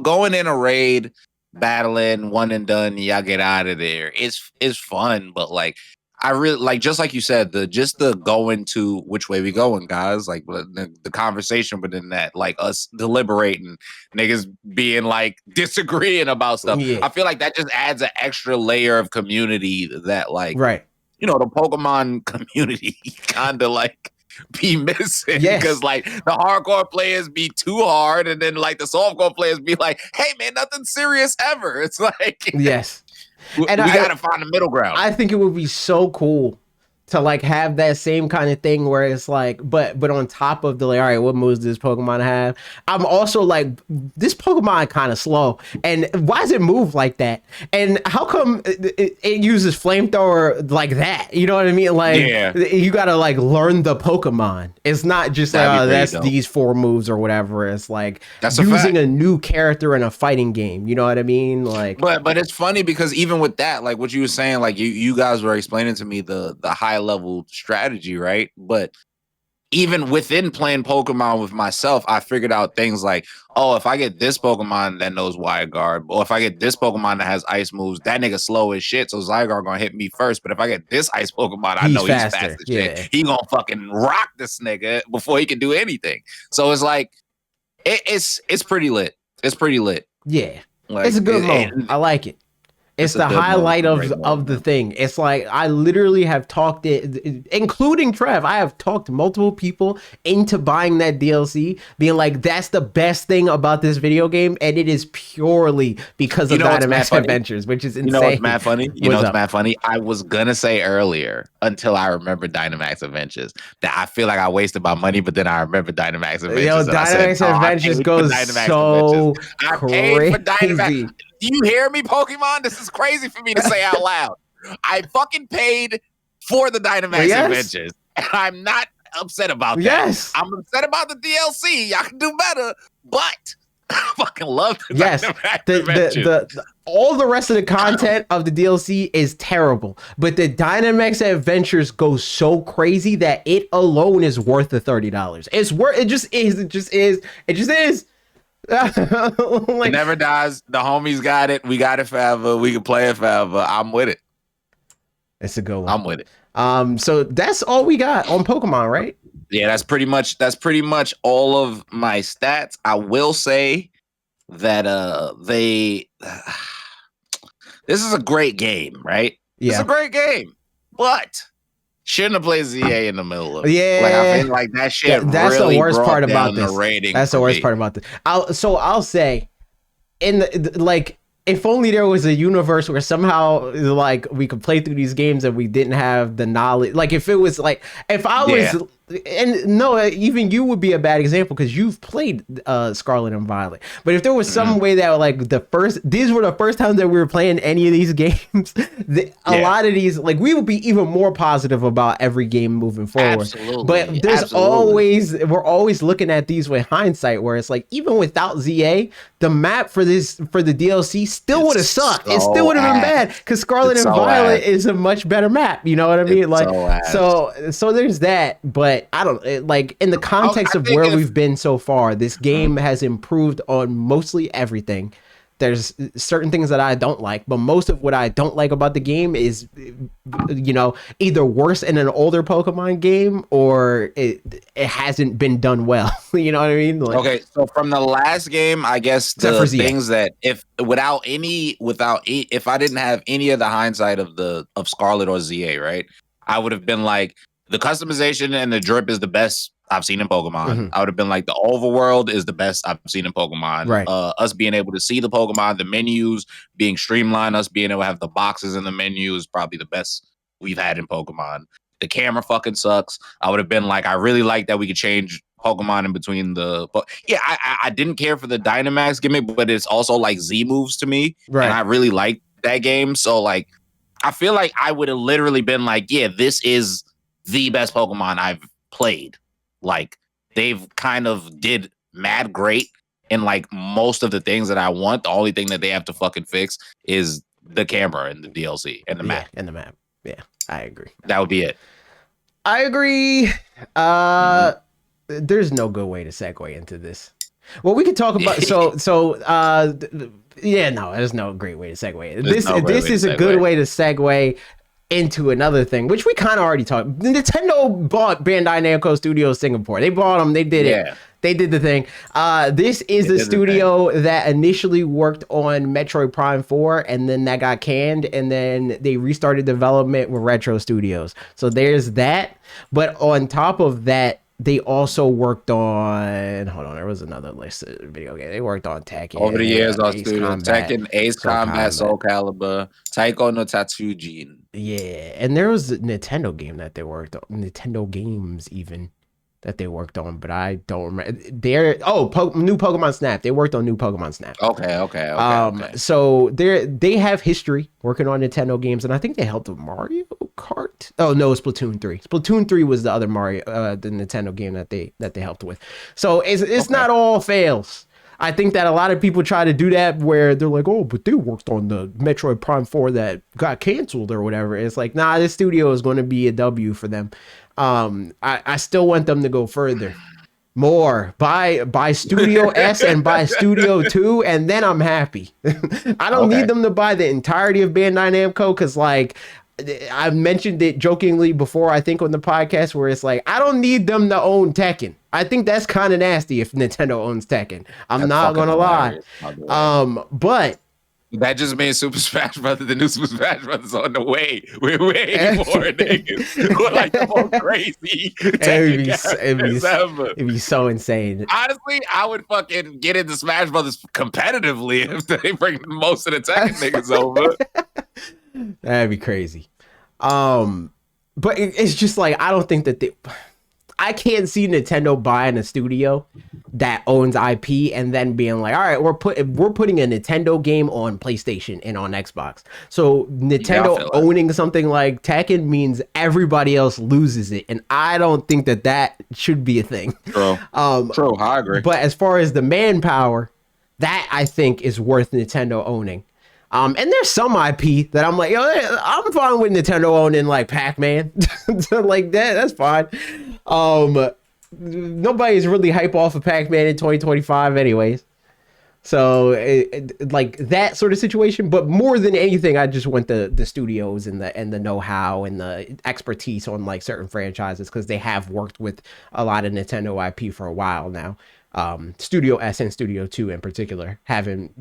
going in a raid, battling, one and done, y'all get out of there. It's fun, but like I really like, just like you said, the going to which way we going, guys. Like the conversation within that, like us deliberating, niggas being like disagreeing about stuff. Yeah. I feel like that just adds an extra layer of community that, like, right. The Pokemon community kind of like be missing because like the hardcore players be too hard, and then like the softcore players be like, hey man, nothing serious ever. It's like and we gotta find the middle ground. I think it would be so cool to like have that same kind of thing where it's like, but on top of the like, all right, what moves does this Pokemon have? I'm also like, this Pokemon kind of slow, and why does it move like that? And how come it uses flamethrower like that? You know what I mean? Like, you gotta like learn the Pokemon. It's not just that's these 4 moves or whatever. It's like that's using a new character in a fighting game. You know what I mean? Like, but it's funny because even with that, like what you were saying, like you guys were explaining to me the high level strategy, right? But even within playing Pokemon with myself, I figured out things like, oh, if I get this Pokemon that knows Wide Guard, or if I get this Pokemon that has ice moves, that nigga slow as shit, so Zygarde gonna hit me first. But if I get this ice Pokemon, I know he's fast as shit. He gonna fucking rock this nigga before he can do anything. So it's like, it's pretty lit. It's pretty lit. Yeah, like, it's a good mode. I like it. It's the highlight of the thing. It's like I literally have talked it, including Trev. I have talked multiple people into buying that DLC, being like, "That's the best thing about this video game," and it is purely because of Dynamax Adventures, which is insane. You know what's mad funny? What's mad funny? I was gonna say earlier until I remembered Dynamax Adventures that I feel like I wasted my money, but then I remember Dynamax Adventures. Yo, Dynamax Adventures goes so crazy. Do you hear me, Pokemon? This is crazy for me to say out loud. I fucking paid for the Dynamax Adventures, and I'm not upset about that. Yes. I'm upset about the DLC. Y'all can do better, but I fucking love the Dynamax Adventures. All the rest of the content of the DLC is terrible, but the Dynamax Adventures go so crazy that it alone is worth the $30. It's worth. It just is. It just is. It just is. Like, it never dies. The homies got it. We got it forever. We can play it forever. I'm with it. It's a good one. I'm with it. So that's all we got on Pokemon, right? Yeah, that's pretty much all of my stats. I will say that this is a great game, right? Yeah. It's a great game, but shouldn't have played ZA in the middle of it. Yeah, like I feel like that shit. That's really the worst part about this. That's the worst me. part about this. I'll say, in the like, if only there was a universe where somehow like we could play through these games and we didn't have the knowledge. Like if it was like if I was. And no, even you would be a bad example because you've played Scarlet and Violet. But if there was some way that like these were the first times that we were playing any of these games, a lot of these, like we would be even more positive about every game moving forward. Absolutely. But there's we're always looking at these with hindsight where it's like, even without ZA, the map for the DLC still would have sucked. It still would have been bad because Scarlet and Violet is a much better map. You know what I mean? Like, so there's that. But I don't like in the context of where we've been so far, this game has improved on mostly everything. There's certain things that I don't like, but most of what I don't like about the game is, you know, either worse in an older Pokemon game or it hasn't been done well. You know what I mean? Like, okay, so from the last game, I guess the things that if I didn't have any of the hindsight of Scarlet or ZA, right, I would have been like, the customization and the drip is the best I've seen in Pokemon. Mm-hmm. I would have been like, the overworld is the best I've seen in Pokemon. Right. Us being able to see the Pokemon, the menus being streamlined, us being able to have the boxes in the menu is probably the best we've had in Pokemon. The camera fucking sucks. I would have been like, I really like that we could change Pokemon in between the. But yeah, I didn't care for the Dynamax gimmick, but it's also like Z moves to me, right? And I really like that game. So like, I feel like I would have literally been like, yeah, this is the best Pokemon I've played. Like, they've kind of did mad great in like most of the things that I want. The only thing that they have to fucking fix is the camera and the DLC and the map. And the map. Yeah, I agree. That would be it. I agree. There's no good way to segue into this. Well, we could talk about there's no great way to segue. This is a good way to segue into another thing, which we kind of already talked. Nintendo bought Bandai Namco Studios Singapore. They bought them. They did it. They did the thing. This is the studio that initially worked on Metroid Prime 4, and then that got canned, and then they restarted development with Retro Studios. So there's that. But on top of that, they also worked on. Hold on, there was another list of video games. They worked on Tekken. Over the years, on Tekken, Ace Combat, Soul Calibur, Taiko no Tatsujin. Yeah, and there was a Nintendo game that they worked on. Nintendo games even that they worked on, but I don't remember. New Pokemon Snap. They worked on New Pokemon Snap. Okay. So they have history working on Nintendo games, and I think they helped with Mario Kart. Oh no, Splatoon 3. Splatoon 3 was the other Mario, the Nintendo game that they helped with. So it's not all fails. I think that a lot of people try to do that where they're like, oh, but they worked on the Metroid Prime 4 that got canceled or whatever. It's like, nah, this studio is going to be a W for them. I still want them to go further. More. Buy Studio S and buy Studio 2, and then I'm happy. I don't need Okay. them to buy the entirety of Bandai Namco because, like, I've mentioned it jokingly before, I think, on the podcast, where it's like, I don't need them to own Tekken. I think that's kind of nasty if Nintendo owns Tekken. I'm That's not fucking gonna lie. hilarious, by the way. But That just means Super Smash Brothers, the new Super Smash Brothers on the way. We're way more niggas. We're like the most crazy Tekken characters ever. it'd be so insane. Honestly, I would fucking get into Smash Brothers competitively if they bring most of the Tekken niggas over. That'd be crazy. But it's just like, I don't think that I can't see Nintendo buying a studio that owns IP and then being like, all right, we're putting a Nintendo game on PlayStation and on Xbox. So Nintendo owning something like Tekken means everybody else loses it, and I don't think that should be a thing. True. True, I agree. But as far as the manpower, that I think is worth Nintendo owning. And there's some IP that I'm like, yo, I'm fine with Nintendo owning like Pac-Man. Like that's fine. Nobody's really hype off of Pac-Man in 2025 anyways. So like that sort of situation, but more than anything, I just want the studios and the know-how and the expertise on like certain franchises, because they have worked with a lot of Nintendo IP for a while now. Studio S and Studio 2 in particular haven't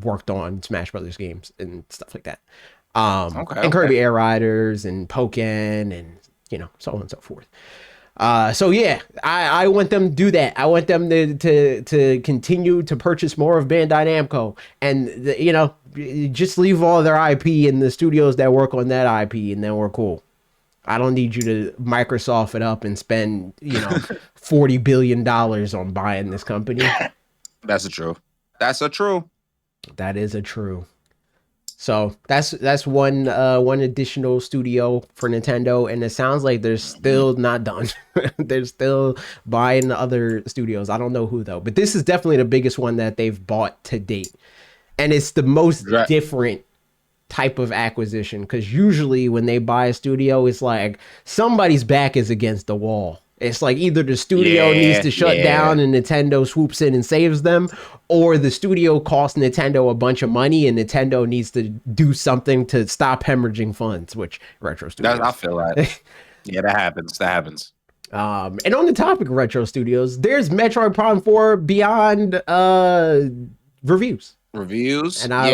worked on Smash Brothers games and stuff like that. And Kirby Air Riders and Pokken and so on and so forth. So yeah, I want them to do that. I want them to continue to purchase more of Bandai Namco, and just leave all their IP in the studios that work on that IP, and then we're cool. I don't need you to Microsoft it up and spend, $40 billion on buying this company. That's a true. That's a true. That is a true. So that's one additional studio for Nintendo, and it sounds like they're still not done. They're still buying other studios. I don't know who though, but this is definitely the biggest one that they've bought to date, and it's the most different type of acquisition, because usually when they buy a studio, it's like somebody's back is against the wall. It's like either the studio needs to shut down and Nintendo swoops in and saves them, or the studio costs Nintendo a bunch of money and Nintendo needs to do something to stop hemorrhaging funds, which Retro Studios. I feel that. Yeah, that happens. And on the topic of Retro Studios, there's Metroid Prime 4 Beyond reviews. And I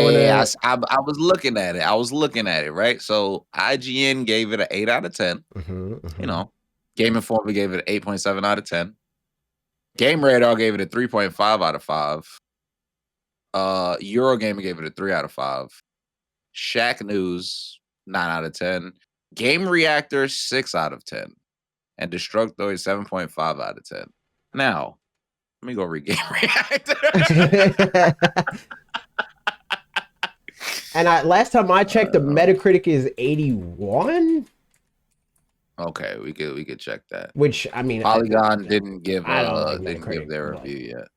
was looking at it. Right, so IGN gave it an 8 out of 10. Game Informer gave it an 8.7 out of 10. Game Radar gave it a 3.5 out of 5. Eurogamer gave it a 3 out of 5. Shack News 9 out of 10. Game Reactor 6 out of 10. And Destructoid 7.5 out of 10. Now, let me go read Game Reactor. And last time I checked, the Metacritic is 81. Okay, we could check that. Which I mean, Polygon didn't give their review yet.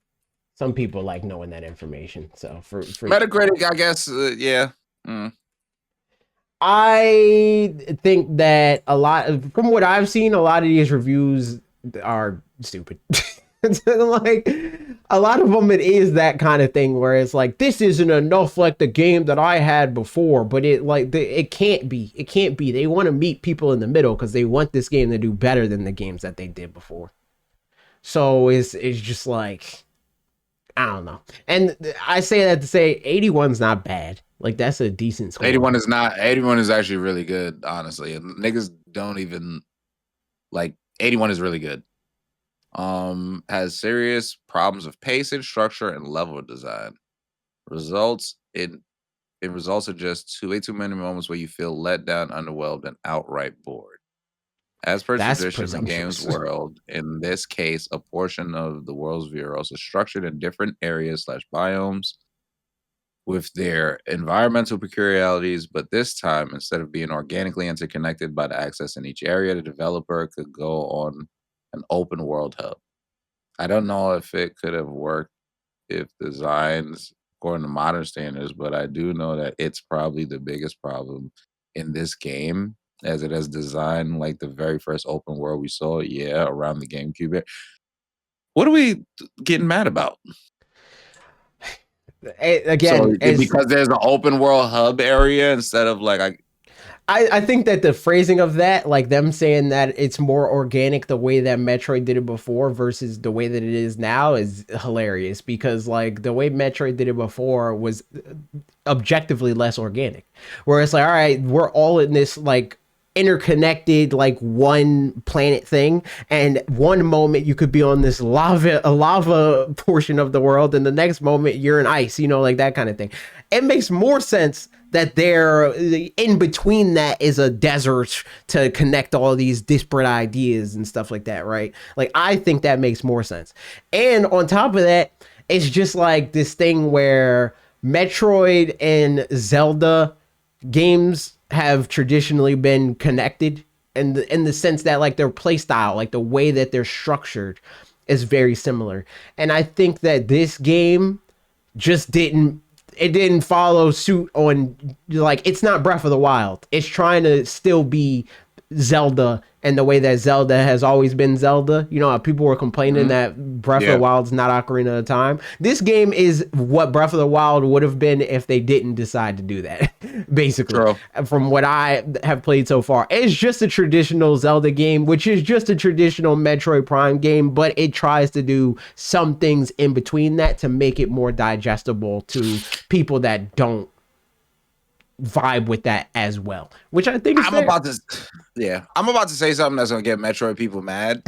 Some people like knowing that information. So for Metacritic, I guess, yeah. I think that from what I've seen, a lot of these reviews are stupid. Like a lot of them, it is that kind of thing where it's like, this isn't enough like the game that I had before, but it can't be. They want to meet people in the middle because they want this game to do better than the games that they did before. So it's just like, I don't know. And I say that to say 81's not bad. Like that's a decent score. 81 is not. 81 is actually really good, honestly. And niggas don't even like 81 is really good. Has serious problems of pacing, structure, and level design. Results in just way too many moments where you feel let down, underwhelmed, and outright bored. As per tradition in the game's world, in this case, a portion of the world's Viros is structured in different areas / biomes with their environmental peculiarities, but this time, instead of being organically interconnected by the access in each area, the developer could go on an open world hub. I don't know if it could have worked if designs according to modern standards, but I do know that it's probably the biggest problem in this game as it has designed like the very first open world we saw. Yeah, around the GameCube. What are we getting mad about? So Again, as because there's an open world hub area instead of like I think that the phrasing of that, like them saying that it's more organic the way that Metroid did it before versus the way that it is now, is hilarious, because like the way Metroid did it before was objectively less organic. Where it's like, all right, we're all in this like interconnected like one planet thing, and one moment you could be on this lava portion of the world, and the next moment you're in ice, like that kind of thing. It makes more sense that there in between that is a desert to connect all these disparate ideas and stuff like that, right? Like I think that makes more sense. And on top of that, it's just like this thing where Metroid and Zelda games have traditionally been connected in the sense that like their play style, like the way that they're structured, is very similar. And I think that this game just didn't follow suit on, like, it's not Breath of the Wild. It's trying to still be Zelda and the way that Zelda has always been Zelda. How people were complaining that Breath of the Wild's not Ocarina of Time. This game is what Breath of the Wild would have been if they didn't decide to do that. Basically, True. From what I have played so far, it's just a traditional Zelda game, which is just a traditional Metroid Prime game, but it tries to do some things in between that to make it more digestible to people that don't vibe with that as well, which I think is fair. I'm about to say something that's gonna get Metroid people mad,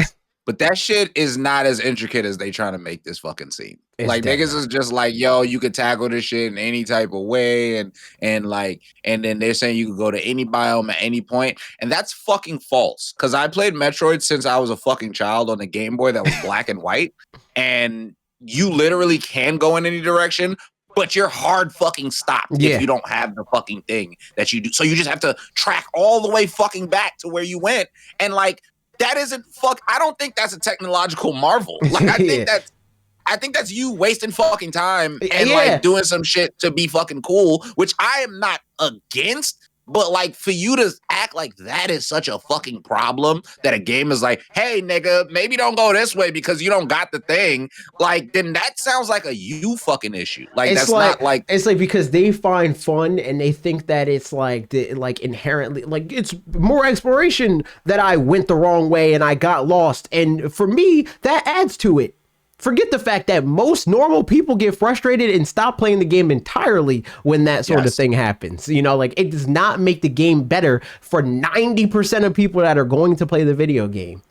but that shit is not as intricate as they trying to make this fucking seem. It's like niggas is just like, yo, you could tackle this shit in any type of way, and then they're saying you could go to any biome at any point, and that's fucking false. Because I played Metroid since I was a fucking child on the Game Boy that was black and white, and you literally can go in any direction, but you're hard fucking stopped if you don't have the fucking thing that you do. So you just have to track all the way fucking back to where you went. And like, that isn't I don't think that's a technological marvel. Like, I think that's you wasting fucking time and like doing some shit to be fucking cool, which I am not against. But like, for you to act like that is such a fucking problem, that a game is like, hey nigga, maybe don't go this way because you don't got the thing. Like, then that sounds like a you fucking issue. Like, it's not like, it's like because they find fun and they think that it's like inherently like it's more exploration, that I went the wrong way and I got lost. And for me, that adds to it. Forget the fact that most normal people get frustrated and stop playing the game entirely when that sort of thing happens. Like, it does not make the game better for 90% of people that are going to play the video game.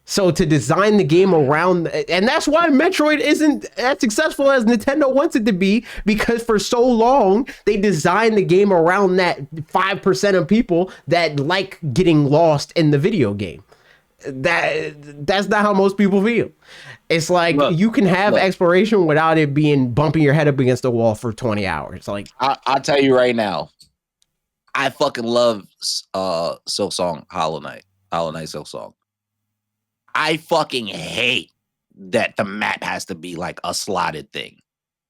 So to design the game around, and that's why Metroid isn't as successful as Nintendo wants it to be, because for so long they designed the game around that 5% of people that like getting lost in the video game. That's not how most people feel. It's like, you can have exploration without it being bumping your head up against the wall for 20 hours. Like, I'll tell you right now, I fucking love Silksong Hollow Knight Silksong. I fucking hate that the map has to be like a slotted thing.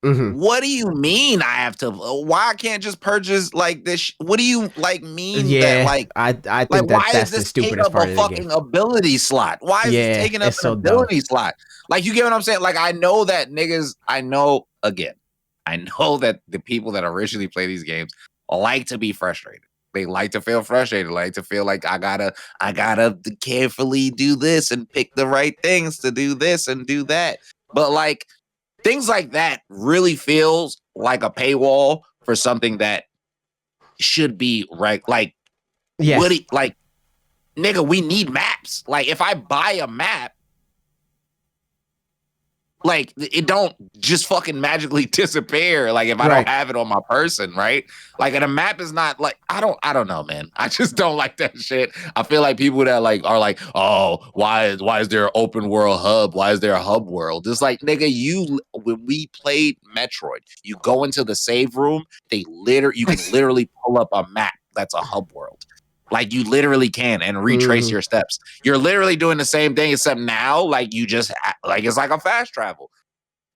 Mm-hmm. What do you mean I have to? Why I can't just purchase like this? What do you like mean? Yeah, that, like I think like, that's the stupidest part of the fucking game. Ability slot. Why is it taking up an ability slot? Like, you get what I'm saying? Like, I know that niggas. I know that the people that originally play these games like to be frustrated. They like to feel frustrated, like to feel like I gotta carefully do this and pick the right things to do this and do that. But like, things like that really feels like a paywall for something that should be right. Like, like, nigga, we need maps. Like, if I buy a map, like, it don't just fucking magically disappear. Like, if I don't have it on my person, right? Like, and a map is not like, I don't know, man. I just don't like that shit. I feel like people that like are like, oh, why is there an open world hub? Why is there a hub world? It's like, nigga, when we played Metroid, you go into the save room, you can literally pull up a map that's a hub world. Like, you literally can and retrace your steps. You're literally doing the same thing, except now, like, you just, like, it's like a fast travel.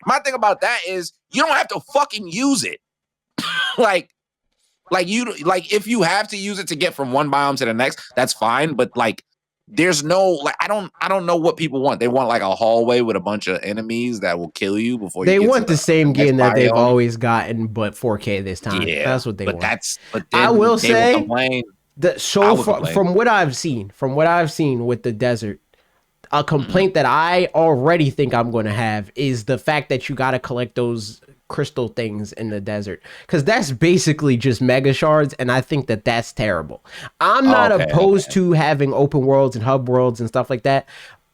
My thing about that is you don't have to fucking use it. like Like if you have to use it to get from one biome to the next, that's fine. But like, there's no like I don't know what people want. They want like a hallway with a bunch of enemies that will kill you before They you get want to the same game that they've biome. always gotten, but 4K this time. Yeah, That's what they want. But I will say complain. that so far, from what I've seen with the desert, a complaint that I already think I'm going to have is the fact that you got to collect those crystal things in the desert, because that's basically just mega shards, and I think that that's terrible. I'm not opposed to having open worlds and hub worlds and stuff like that.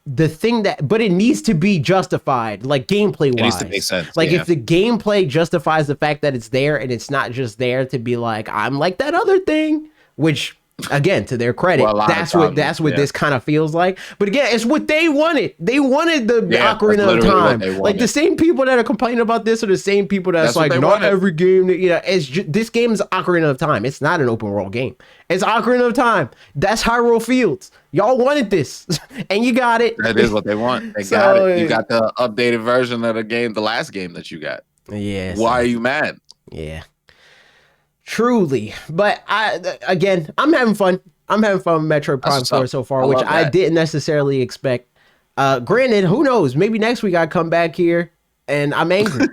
But it needs to be justified, like gameplay wise. It needs to make sense. Like if the gameplay justifies the fact that it's there, and it's not just there to be like, I'm like that other thing, which again, to their credit, that's what this kind of feels like. But again, it's what they wanted. They wanted the Ocarina of Time. Like the same people that are complaining about this are the same people that's like, not every game. This game is Ocarina of Time. It's not an open world game. It's Ocarina of Time. That's Hyrule Fields. Y'all wanted this, and you got it. That is what they want. They got it. You got the updated version of the game, the last game that you got. Yeah. Why are you mad? Yeah. Truly, but I'm having fun. I'm having fun with Metroid Prime 4 so far, which I didn't necessarily expect. Granted, who knows? Maybe next week I come back here and I'm angry.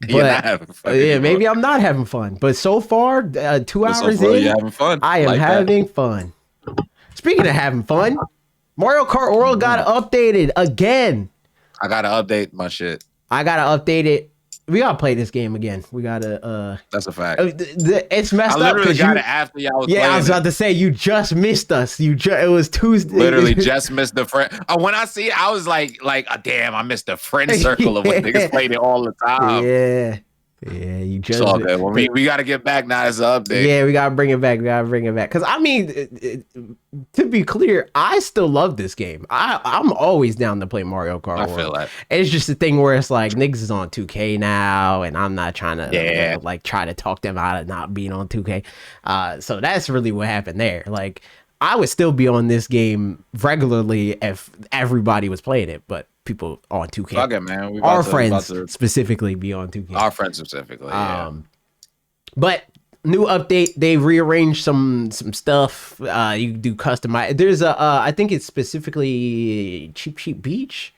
Maybe I'm not having fun. But so far, 2 hours in, you're having fun. I am having fun. Speaking of having fun, Mario Kart World got updated again. I gotta update my shit. I gotta update it. We gotta play this game again. We gotta. That's a fact. It's messed up. I literally got it after y'all was playing. I was about to say you just missed us. It was Tuesday. Literally just missed the friend. When I see it, I was like, damn, I missed the friend circle of when niggas played it all the time. Yeah. Yeah, you just. It's all good. Well, we got to get back now as an update. Yeah, we got to bring it back. Because, I mean, to be clear, I still love this game. I'm always down to play Mario Kart World. I feel that. It's just a thing where it's like, niggas is on 2K now, and I'm not trying to, try to talk them out of not being on 2K. So that's really what happened there. Like, I would still be on this game regularly if everybody was playing it, but people on 2K. Fuck it, man. Our friends specifically be on 2K. Our friends specifically, yeah. But new update, they rearranged some stuff. You can do customize. There's I think it's specifically Cheap Beach.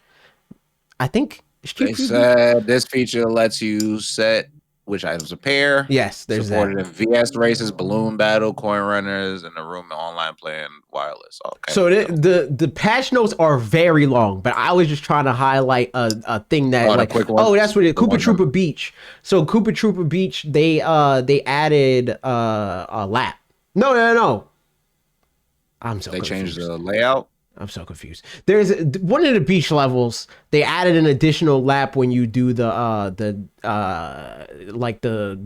I think it's They said this feature lets you set which items appear. Yes, there's supported in VS races, balloon battle, coin runners, and the room and online playing wireless. Okay. So the patch notes are very long, but I was just trying to highlight a thing that that's what it. Koopa Troopa Beach. So Koopa Troopa Beach, they added a lap. No. They changed the layout. I'm so confused. There's one of the beach levels. They added an additional lap when you do the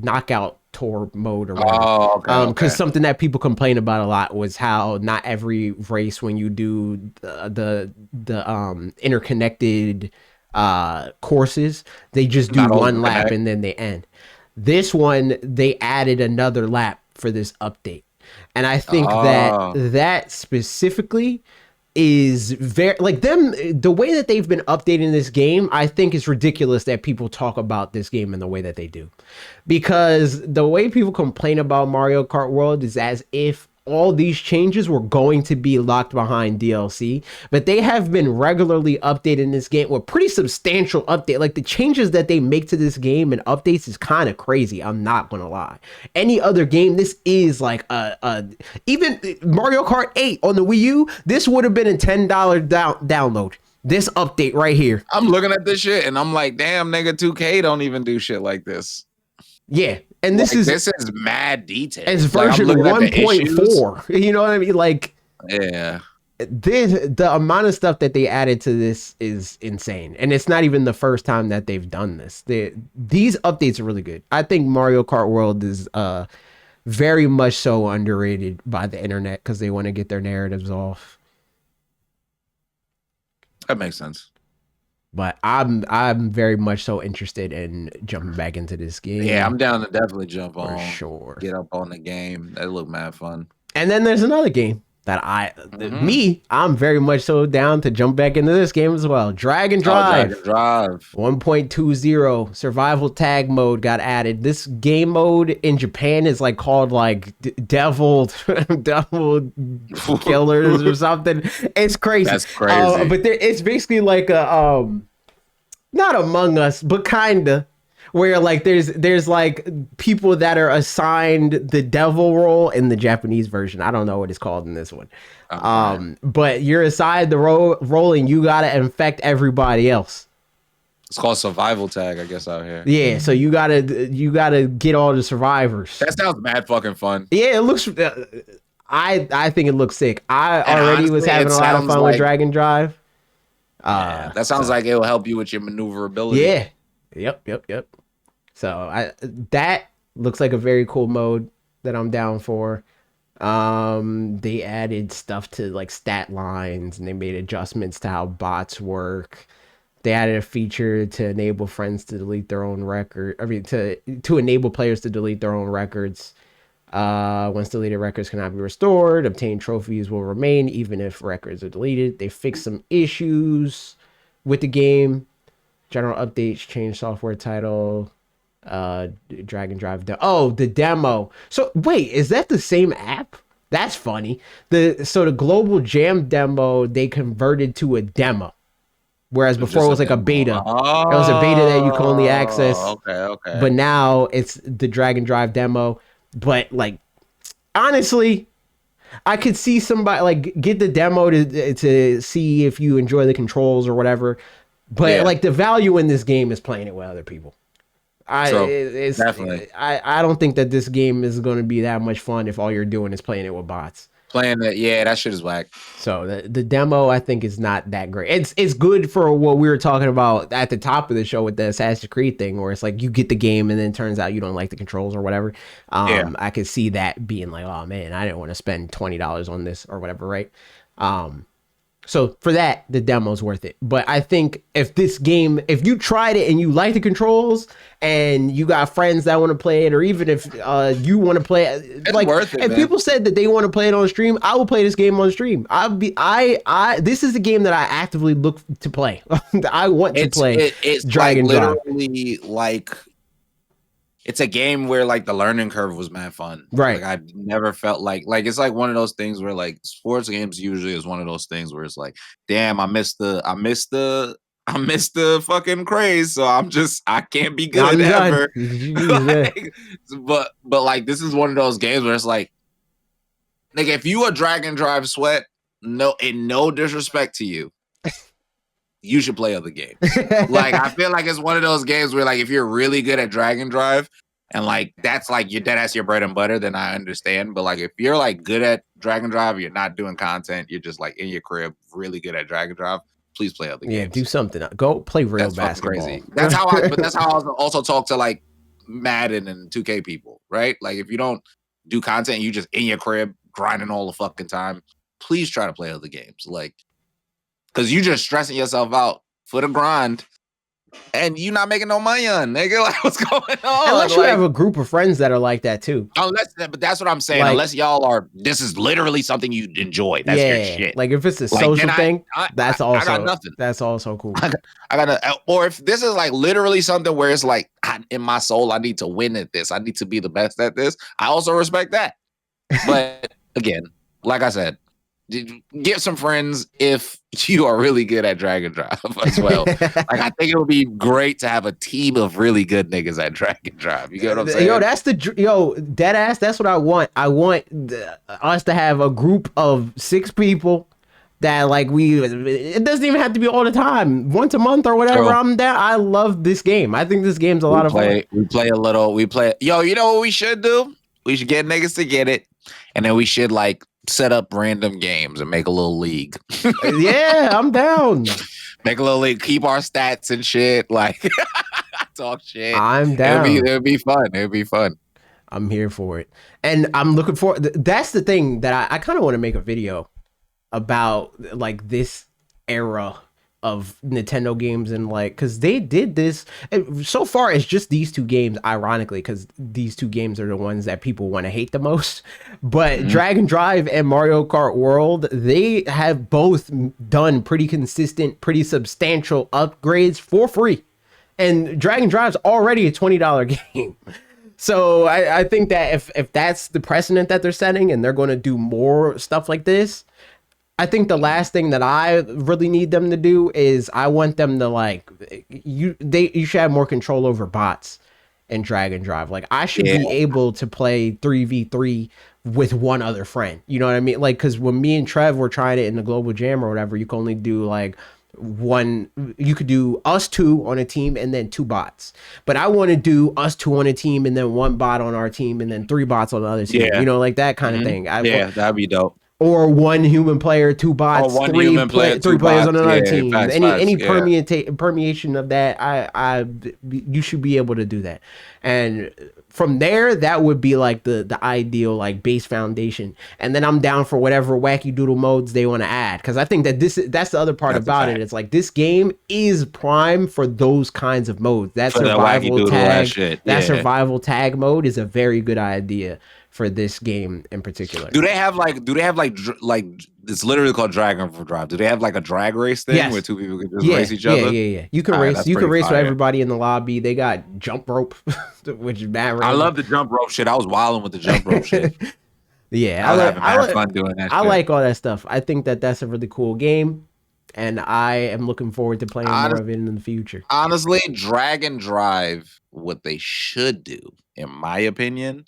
knockout tour mode or whatever. Oh, okay. Because something that people complain about a lot was how not every race when you do the interconnected courses, they just do one lap and then they end. This one, they added another lap for this update, and I think that specifically is very the way that they've been updating this game. I think it's ridiculous that people talk about this game in the way that they do, because the way people complain about Mario Kart World is as if all these changes were going to be locked behind DLC, but they have been regularly updating this game with pretty substantial update. Like the changes that they make to this game and updates is kind of crazy. I'm not gonna lie. Any other game, this is like even Mario Kart 8 on the Wii U, this would have been a $10 download. This update right here. I'm looking at this shit and I'm like, damn, nigga, 2K don't even do shit like this. Yeah, and this is mad detail. It's version 1.4. You know what I mean? Like, yeah, the amount of stuff that they added to this is insane, and it's not even the first time that they've done this. These updates are really good. I think Mario Kart World is very much so underrated by the internet because they want to get their narratives off. That makes sense. But I'm very much so interested in jumping back into this game. Yeah, I'm down to definitely jump on. For sure. Get up on the game. That look mad fun. And then there's another game that I'm very much so down to jump back into this game as well. Dragon Drive. Dragon Drive 1.20 survival tag mode got added. This game mode in Japan is like called like devil killers or something. It's crazy. That's crazy. But it's basically like a not Among Us, but kinda, where like there's like people that are assigned the devil role in the Japanese version. I don't know what it's called in this one. But you're assigned the role and you gotta infect everybody else. It's called survival tag, I guess, out here. Yeah, so you gotta get all the survivors. That sounds mad fucking fun. Yeah, it looks. I think it looks sick. I already was having a lot of fun with Dragon Drive. That sounds like it will help you with your maneuverability. Yeah. Yep. So that looks like a very cool mode that I'm down for. They added stuff to like stat lines and they made adjustments to how bots work. They added a feature to enable friends to delete their own record. I mean, to enable players to delete their own records. Once deleted records cannot be restored. Obtained trophies will remain even if records are deleted. They fixed some issues with the game. General updates, change software title. Dragon Drive. The demo. So wait, is that the same app? That's funny. The Global Jam demo they converted to a demo. Whereas before it was like a beta. Oh, it was a beta that you could only access. Okay. But now it's the Dragon Drive demo. But like, honestly, I could see somebody like get the demo to see if you enjoy the controls or whatever. But like the value in this game is playing it with other people. Definitely. I don't think that this game is going to be that much fun if all you're doing is playing it with bots. Playing it, yeah, that shit is whack. So the demo I think is not that great. It's good for what we were talking about at the top of the show with the Assassin's Creed thing, where it's like you get the game and then it turns out you don't like the controls or whatever. I could see that being like, oh man, I didn't want to spend $20 on this or whatever, right? So for that, the demo's worth it. But I think if you tried it and you like the controls and you got friends that want to play it, or even if you want to play it, it's like worth it, if man. People said that they want to play it on stream, I will play this game on stream. This is the game that I actively look to play. I want to play. It's Dragon like literally like. It's a game where like the learning curve was mad fun. Right. Like I never felt like it's like one of those things where like sports games usually is one of those things where it's like, damn, I missed the fucking craze. So I can't be good ever. But like this is one of those games where it's like if you a Dragon Drive sweat, no disrespect to you. You should play other games. Like, I feel like it's one of those games where, like, if you're really good at Dragon Drive and, like, that's, like, that's your bread and butter, then I understand. But, like, if you're, like, good at Dragon Drive, you're not doing content, you're just, like, in your crib, really good at Dragon Drive, please play other games. Yeah, do something. Go play real basketball. Crazy. That's how I also talk to, like, Madden and 2K people, right? Like, if you don't do content, you just in your crib, grinding all the fucking time, please try to play other games. Like, because you just stressing yourself out for the grind and you not making no money on, nigga. Like, what's going on? Unless you have a group of friends that are like that too. But that's what I'm saying. Like, unless y'all are, this is literally something you enjoy. That's your shit. Like if it's a social thing, that's also, I got nothing. That's also cool. I got or if this is like literally something where it's like, in my soul, I need to win at this. I need to be the best at this. I also respect that. But again, like I said, get some friends if you are really good at Dragon Drive as well. Like I think it would be great to have a team of really good niggas at Dragon Drive. You get what I'm saying? Dead ass. That's what I want. I want us to have a group of 6 people that like it doesn't even have to be all the time. Once a month or whatever. True. I'm down. I love this game. I think this game's a lot of fun. We play a little. You know what we should do? We should get niggas to get it, and then we should like set up random games and make a little league. Yeah, I'm down. Make a little league, keep our stats and shit. Like talk shit. I'm down. It'll be fun. It'll be fun. I'm here for it. And I'm looking for that's the thing that I kind of want to make a video about like this era of Nintendo games, and like, because they did this so far. It's just these two games, ironically, because these two games are the ones that people want to hate the most. But Dragon Drive and Mario Kart World, they have both done pretty consistent, pretty substantial upgrades for free, and Dragon Drive's already a $20 game. So I think that if that's the precedent that they're setting, and they're going to do more stuff like this, I think the last thing that I really need them to do is I want them to like you should have more control over bots in Dragon Drive. Like I should be able to play 3v3 with one other friend. You know what I mean? Like, because when me and Trev were trying it in the Global Jam or whatever, you can only do like you could do us two on a team and then two bots. But I want to do us two on a team and then one bot on our team and then three bots on the other team. You know, like that kind of thing. That'd be dope. Or one human player, two bots, three players on another team. Any permeation of that, you should be able to do that. And from there, that would be like the ideal like base foundation. And then I'm down for whatever wacky doodle modes they want to add, because I think that that's the other part about it. It's like this game is prime for those kinds of modes. That survival tag, survival tag mode is a very good idea for this game in particular. Do they have like it's literally called Dragon Drive? Do they have like a drag race thing where two people can just race each other? Yeah. You can race. You can race with everybody in the lobby. They got jump rope, which is bad. I love the jump rope shit. I was wilding with the jump rope shit. I was fun doing that. I like all that stuff. I think that that's a really cool game, and I am looking forward to playing more of it in the future. Honestly, Dragon Drive, what they should do, in my opinion,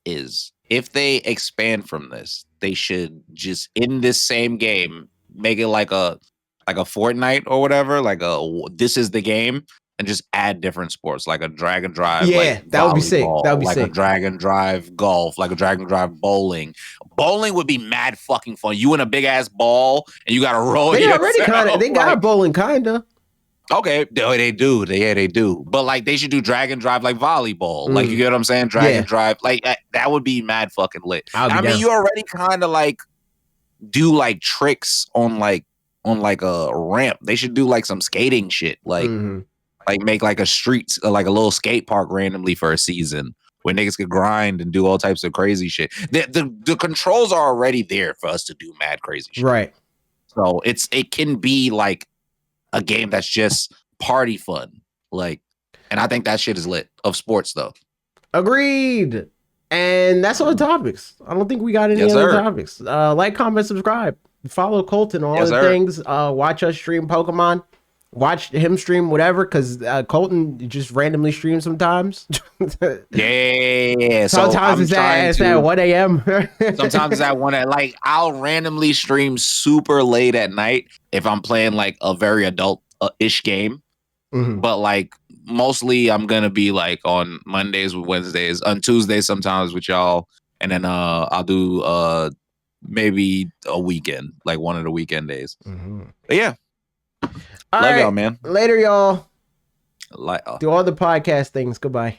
is if they expand from this, they should just in this same game make it like a Fortnite or whatever, like this is the game, and just add different sports like a Dragon Drive. Yeah, that would be sick. That would be like sick. A Dragon Drive golf, like a Dragon Drive bowling. Bowling would be mad fucking fun. You in a big ass ball and you got to roll. They already they got bowling kinda. Okay, they do. They do. But like, they should do Dragon Drive like volleyball. Like, you get what I'm saying? Dragon Drive, like that would be mad fucking lit. I mean, you already kind of like do like tricks on like a ramp. They should do like some skating shit, like make like a street, like a little skate park randomly for a season where niggas could grind and do all types of crazy shit. The controls are already there for us to do mad crazy shit, right? So it can be like a game that's just party fun, like, and I think that shit is lit of sports though. Agreed. And that's all the topics. I don't think we got any other topics. Like, comment, subscribe, follow Colton, all the things. Watch us stream Pokemon. Watch him stream whatever, because Colton just randomly streams sometimes. Yeah. Sometimes it's at 1 a.m. Sometimes it's at 1 a.m. Like, I'll randomly stream super late at night if I'm playing like a very adult-ish game. But like, mostly I'm going to be like on Mondays with Wednesdays, on Tuesdays sometimes with y'all. And then I'll do maybe a weekend, like one of the weekend days. But yeah. Love y'all, man. Later, y'all. Do all the podcast things. Goodbye.